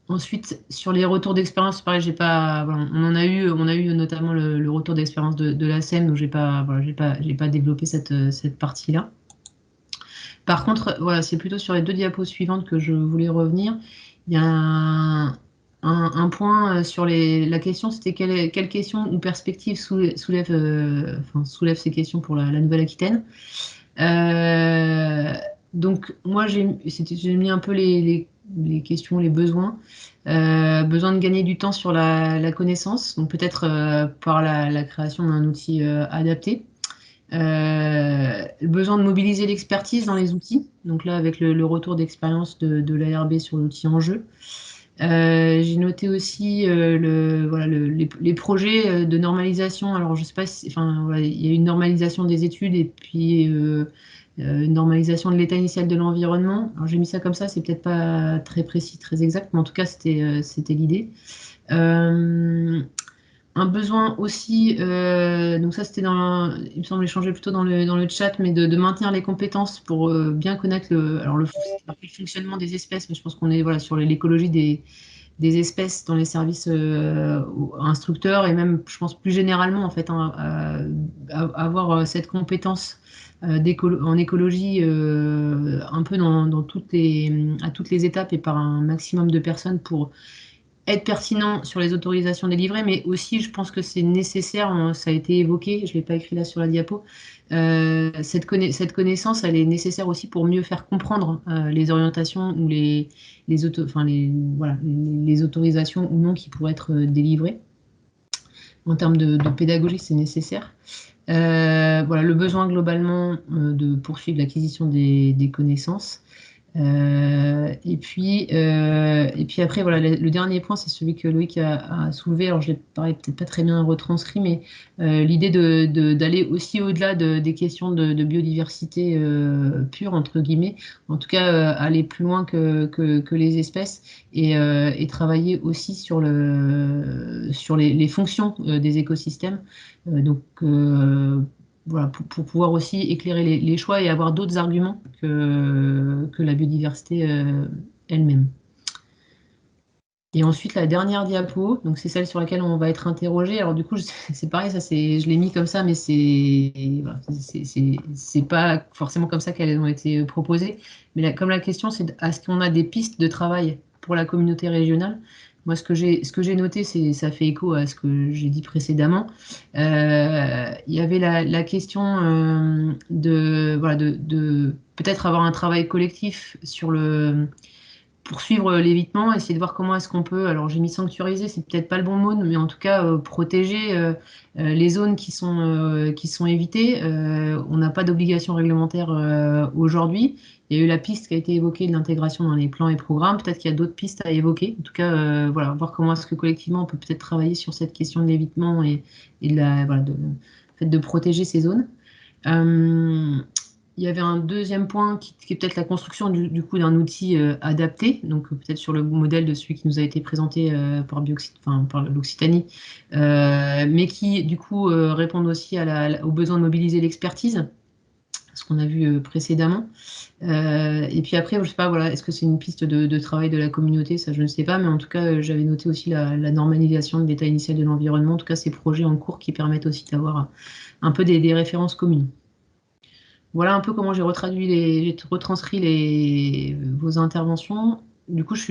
Ensuite, sur les retours d'expérience, pareil, voilà, on a eu notamment le retour d'expérience de la SEM, donc j'ai pas développé cette partie-là. Par contre, voilà, c'est plutôt sur les deux diapos suivantes que je voulais revenir. Il y a un point sur la question, c'était quelle question ou perspective soulève ces questions pour la Nouvelle-Aquitaine. Donc moi, j'ai mis un peu les questions, les besoins. Besoin de gagner du temps sur la connaissance, donc peut-être par la création d'un outil adapté. Besoin de mobiliser l'expertise dans les outils, donc là avec le retour d'expérience de l'ARB sur l'outil en jeu. J'ai noté aussi les projets de normalisation. Alors je sais pas si, enfin voilà, il y a une normalisation des études et puis une normalisation de l'état initial de l'environnement. Alors j'ai mis ça comme ça, c'est peut-être pas très précis, très exact, mais en tout cas c'était l'idée. Un besoin aussi, donc ça c'était il me semble échanger plutôt dans le chat, mais de maintenir les compétences pour bien connaître le fonctionnement des espèces, mais je pense qu'on est voilà, sur l'écologie des espèces dans les services instructeurs et même, je pense plus généralement en fait, avoir cette compétence en écologie un peu à toutes les étapes et par un maximum de personnes pour être pertinent sur les autorisations délivrées, mais aussi je pense que c'est nécessaire, ça a été évoqué, je ne l'ai pas écrit là sur la diapo, cette connaissance, elle est nécessaire aussi pour mieux faire comprendre les orientations ou les autorisations ou non qui pourraient être délivrées. En termes de pédagogie, c'est nécessaire. Voilà, le besoin globalement de poursuivre l'acquisition des connaissances. Et puis après, voilà, le dernier point, c'est celui que Loïc a soulevé. Alors, je l'ai peut-être pas très bien retranscrit, mais l'idée d'aller aussi au-delà des questions de biodiversité pure, entre guillemets. En tout cas, aller plus loin que les espèces et travailler aussi sur les fonctions des écosystèmes. Donc, voilà, pour pouvoir aussi éclairer les choix et avoir d'autres arguments que la biodiversité elle-même. Et ensuite, la dernière diapo, donc c'est celle sur laquelle on va être interrogé. Alors du coup, c'est pareil, ça je l'ai mis comme ça, mais voilà, c'est pas forcément comme ça qu'elles ont été proposées. Mais comme la question, c'est est-ce qu'on a des pistes de travail pour la communauté régionale? Moi, ce que j'ai noté, ça fait écho à ce que j'ai dit précédemment. Il y avait la question voilà, de peut-être avoir un travail collectif sur poursuivre l'évitement, essayer de voir comment est-ce qu'on peut, alors j'ai mis sanctuariser, c'est peut-être pas le bon mot, mais en tout cas protéger les zones qui sont évitées. On n'a pas d'obligation réglementaire aujourd'hui. Il y a eu la piste qui a été évoquée de l'intégration dans les plans et programmes. Peut-être qu'il y a d'autres pistes à évoquer. En tout cas, voilà, voir comment est-ce que collectivement on peut peut-être travailler sur cette question de l'évitement et voilà, fait de protéger ces zones. Il y avait un deuxième point qui est peut-être la construction du coup d'un outil adapté, donc peut-être sur le modèle de celui qui nous a été présenté par l'Occitanie, mais qui du coup répond aussi au besoin de mobiliser l'expertise, ce qu'on a vu précédemment. Et puis après, je sais pas, voilà, est-ce que c'est une piste de travail de la communauté? Ça, je ne sais pas, mais en tout cas, j'avais noté aussi la normalisation de l'état initial de l'environnement, en tout cas ces projets en cours qui permettent aussi d'avoir un peu des références communes. Voilà un peu comment j'ai retranscrit vos interventions. Du coup, je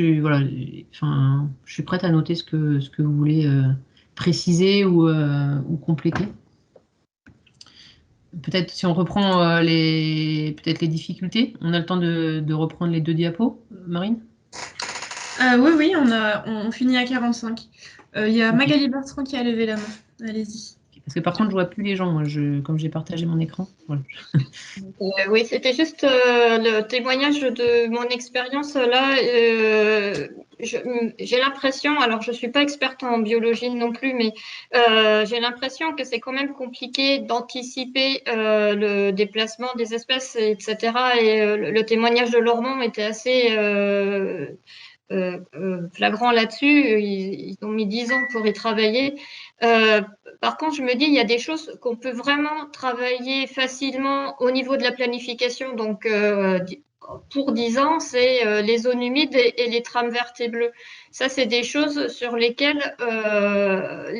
suis prête à noter ce que vous voulez préciser ou compléter. Peut-être si on reprend peut-être les difficultés, on a le temps de reprendre les 2 diapos, Marine? Oui, on finit à 45. Il y a Magali Bertrand qui a levé la main. Allez-y. Parce que par contre, je ne vois plus les gens, moi, comme j'ai partagé mon écran. Voilà. Oui, c'était juste le témoignage de mon expérience là. J'ai l'impression, alors je ne suis pas experte en biologie non plus, mais j'ai l'impression que c'est quand même compliqué d'anticiper le déplacement des espèces, etc. Et le témoignage de Lormont était assez flagrant là-dessus. Ils ont mis 10 ans pour y travailler. Par contre, je me dis, il y a des choses qu'on peut vraiment travailler facilement au niveau de la planification. Donc, pour 10 ans, c'est les zones humides et les trames vertes et bleues. Ça, c'est des choses sur lesquelles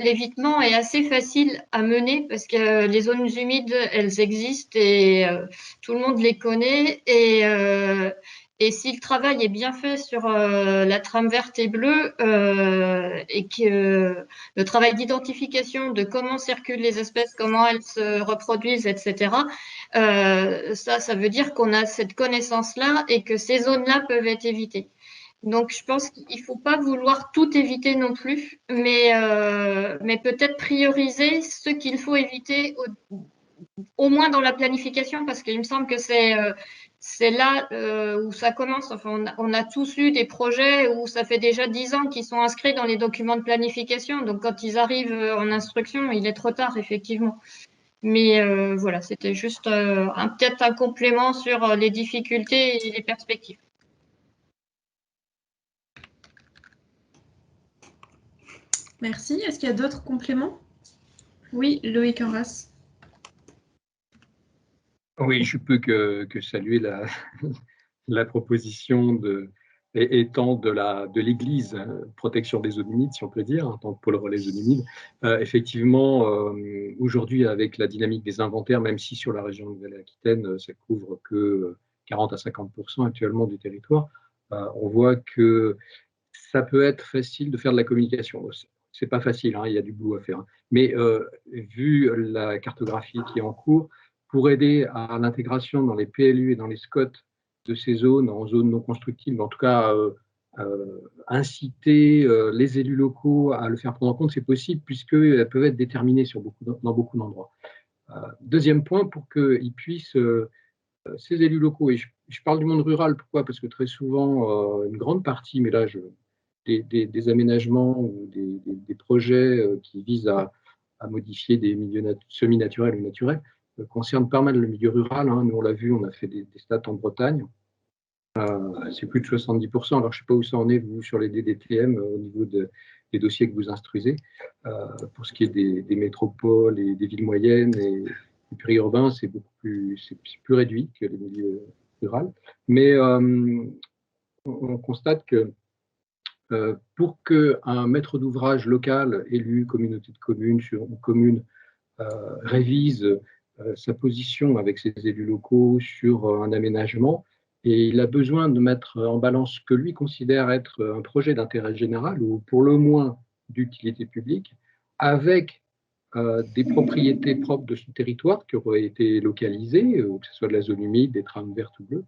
l'évitement est assez facile à mener parce que les zones humides, elles existent et tout le monde les connaît. Et si le travail est bien fait sur la trame verte et bleue et que le travail d'identification de comment circulent les espèces, comment elles se reproduisent, etc., ça veut dire qu'on a cette connaissance-là et que ces zones-là peuvent être évitées. Donc, je pense qu'il ne faut pas vouloir tout éviter non plus, mais peut-être prioriser ce qu'il faut éviter au moins dans la planification, parce qu'il me semble que c'est là où ça commence. Enfin, on a tous eu des projets où ça fait déjà 10 ans qu'ils sont inscrits dans les documents de planification. Donc, quand ils arrivent en instruction, il est trop tard, effectivement. Mais voilà, c'était juste peut-être un complément sur les difficultés et les perspectives. Merci. Est-ce qu'il y a d'autres compléments? Oui, Loïc Enras. Oui, je peux que saluer la proposition étant de l'Église, protection des zones humides, si on peut dire, en tant que pôle relais zones humides. Effectivement, aujourd'hui, avec la dynamique des inventaires, même si sur la région Nouvelle-Aquitaine, ça couvre que 40 à 50% actuellement du territoire, on voit que ça peut être facile de faire de la communication. C'est pas facile, hein, il y a du boulot à faire. Mais vu la cartographie qui est en cours, pour aider à l'intégration dans les PLU et dans les SCOT de ces zones, en zones non constructibles, en tout cas inciter les élus locaux à le faire prendre en compte, c'est possible puisqu'elles peuvent être déterminées dans beaucoup d'endroits. Deuxième point, pour qu'ils puissent, ces élus locaux, et je parle du monde rural, pourquoi? Parce que très souvent, une grande partie, mais là, des aménagements ou des projets qui visent à modifier des milieux semi-naturels ou naturels concernent pas mal le milieu rural. Hein. Nous, on l'a vu, on a fait des stats en Bretagne. C'est plus de 70%. Alors, je ne sais pas où ça en est, vous, sur les DDTM, au niveau des dossiers que vous instruisez, pour ce qui est des métropoles et des villes moyennes Le périurbain, c'est plus réduit que les milieux ruraux. Mais on constate que pour qu'un maître d'ouvrage local, élu, communauté de communes, commune, révise sa position avec ses élus locaux sur un aménagement, et il a besoin de mettre en balance ce que lui considère être un projet d'intérêt général ou pour le moins d'utilité publique, avec des propriétés propres de son territoire qui auraient été localisées, que ce soit de la zone humide, des trames vertes ou bleues,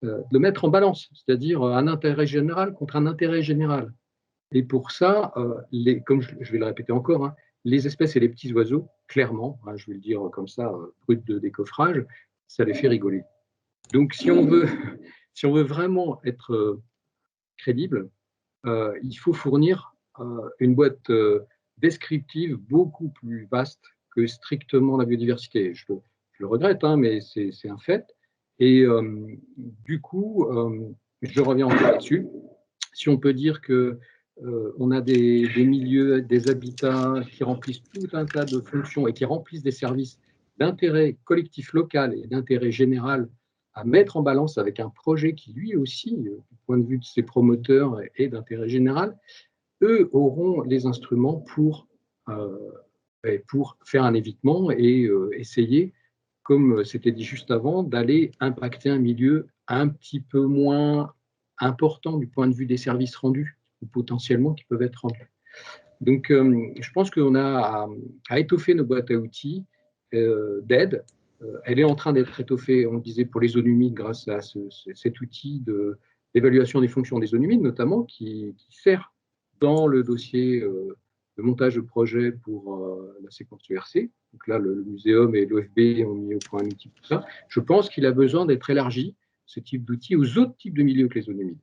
de mettre en balance, c'est-à-dire un intérêt général contre un intérêt général. Et pour ça, comme je vais le répéter encore, hein, les espèces et les petits oiseaux, clairement, hein, je vais le dire comme ça, brut de décoffrage, ça les fait rigoler. Donc, si on veut vraiment être crédible, il faut fournir une boîte descriptive beaucoup plus vaste que strictement la biodiversité. Je le regrette, hein, mais c'est un fait. Et du coup, je reviens encore là-dessus. Si on peut dire que on a des milieux, des habitats qui remplissent tout un tas de fonctions et qui remplissent des services d'intérêt collectif local et d'intérêt général à mettre en balance avec un projet qui, lui aussi, du point de vue de ses promoteurs et d'intérêt général, eux auront les instruments pour faire un évitement et essayer, comme c'était dit juste avant, d'aller impacter un milieu un petit peu moins important du point de vue des services rendus ou potentiellement qui peuvent être rendus. Donc, je pense qu'on a à étoffer nos boîtes à outils d'aide. Elle est en train d'être étoffée, on le disait, pour les zones humides grâce à cet outil d'évaluation des fonctions des zones humides, notamment, qui sert dans le dossier de montage de projet pour la séquence ERC. Donc là, le muséum et l'OFB ont mis au point un outil pour ça. Je pense qu'il a besoin d'être élargi, ce type d'outil, aux autres types de milieux que les zones humides.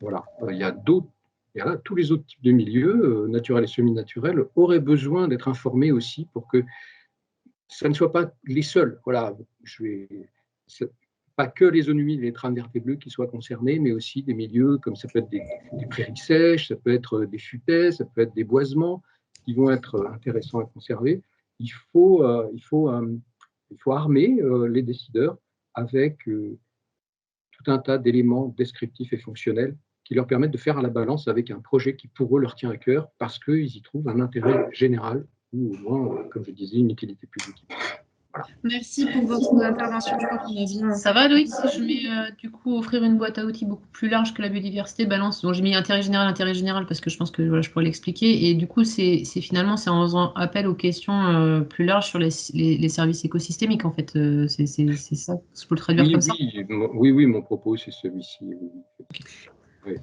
Voilà. Il y a là, tous les autres types de milieux, naturels et semi-naturels, auraient besoin d'être informés aussi pour que ça ne soit pas les seuls. Voilà. Pas que les zones humides et les trames vertes et bleues qui soient concernées, mais aussi des milieux comme ça peut être des prairies sèches, ça peut être des futaies, ça peut être des boisements qui vont être intéressants à conserver. Il faut armer les décideurs avec tout un tas d'éléments descriptifs et fonctionnels qui leur permettent de faire à la balance avec un projet qui, pour eux, leur tient à cœur parce qu'ils y trouvent un intérêt général ou au moins, comme je disais, une utilité publique. Voilà. Merci pour votre intervention. Je crois qu'on a bien... Ça va, Loïc, si je mets du coup offrir une boîte à outils beaucoup plus large que la biodiversité, balance. Bon, j'ai mis intérêt général parce que je pense que voilà, je pourrais l'expliquer. Et du coup, c'est finalement en faisant appel aux questions plus larges sur les services écosystémiques, en fait. C'est ça, je peux le traduire comme ça. Oui, mon propos, c'est celui-ci. Oui.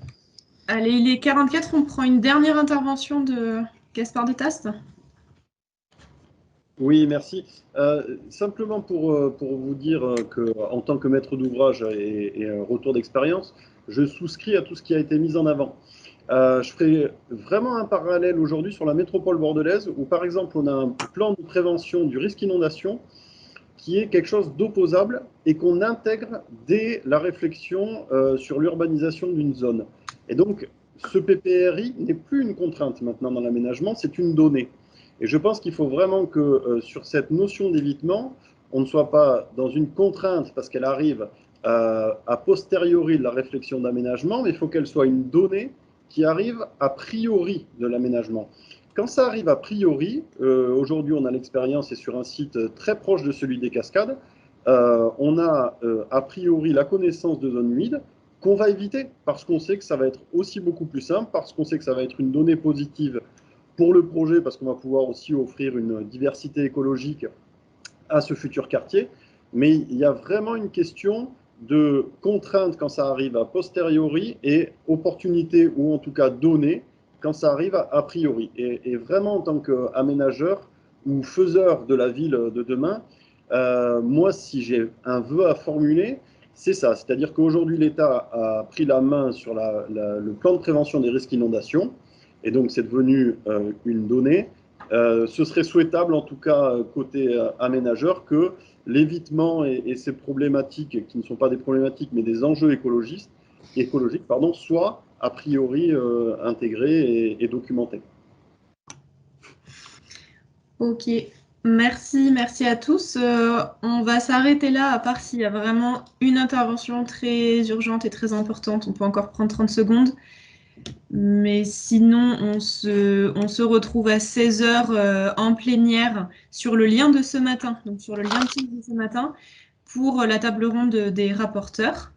Allez, il est 44, on prend une dernière intervention de Gaspard de Taste. Oui, merci. Simplement pour vous dire qu'en tant que maître d'ouvrage et retour d'expérience, je souscris à tout ce qui a été mis en avant. Je ferai vraiment un parallèle aujourd'hui sur la métropole bordelaise où, par exemple, on a un plan de prévention du risque inondation qui est quelque chose d'opposable et qu'on intègre dès la réflexion sur l'urbanisation d'une zone. Et donc, ce PPRI n'est plus une contrainte maintenant dans l'aménagement, c'est une donnée. Et je pense qu'il faut vraiment que sur cette notion d'évitement, on ne soit pas dans une contrainte parce qu'elle arrive a posteriori de la réflexion d'aménagement, mais il faut qu'elle soit une donnée qui arrive a priori de l'aménagement. Quand ça arrive a priori, aujourd'hui on a l'expérience et sur un site très proche de celui des Cascades, on a a priori la connaissance de zones humides qu'on va éviter parce qu'on sait que ça va être aussi beaucoup plus simple, parce qu'on sait que ça va être une donnée positive pour le projet, parce qu'on va pouvoir aussi offrir une diversité écologique à ce futur quartier. Mais il y a vraiment une question de contrainte quand ça arrive a posteriori et opportunité ou en tout cas donnée quand ça arrive a priori. Et vraiment en tant qu'aménageur ou faiseur de la ville de demain, moi si j'ai un vœu à formuler, c'est ça. C'est-à-dire qu'aujourd'hui l'État a pris la main sur le plan de prévention des risques d'inondation. Et donc, c'est devenu une donnée. Ce serait souhaitable, en tout cas, côté aménageur, que l'évitement et ces problématiques, qui ne sont pas des problématiques, mais des enjeux écologiques, soient a priori intégrés et documentés. Ok. Merci à tous. On va s'arrêter là, à part s'il y a vraiment une intervention très urgente et très importante. On peut encore prendre 30 secondes. Mais sinon, on se retrouve à 16 h en plénière sur le lien de ce matin, donc sur le lien de ce matin, pour la table ronde des rapporteurs.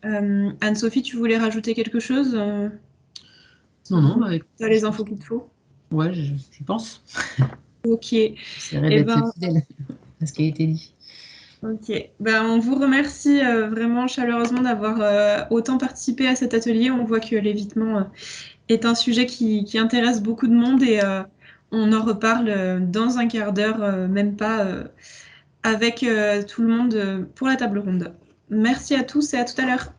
Anne-Sophie, tu voulais rajouter quelque chose? Non, tu as les infos qu'il te faut? Ouais, je pense. Ok. J'essaierai d'être fidèle à ce qui a été dit. Ok. On vous remercie vraiment chaleureusement d'avoir autant participé à cet atelier. On voit que l'évitement est un sujet qui intéresse beaucoup de monde et on en reparle dans un quart d'heure, même pas, avec tout le monde pour la table ronde. Merci à tous et à tout à l'heure.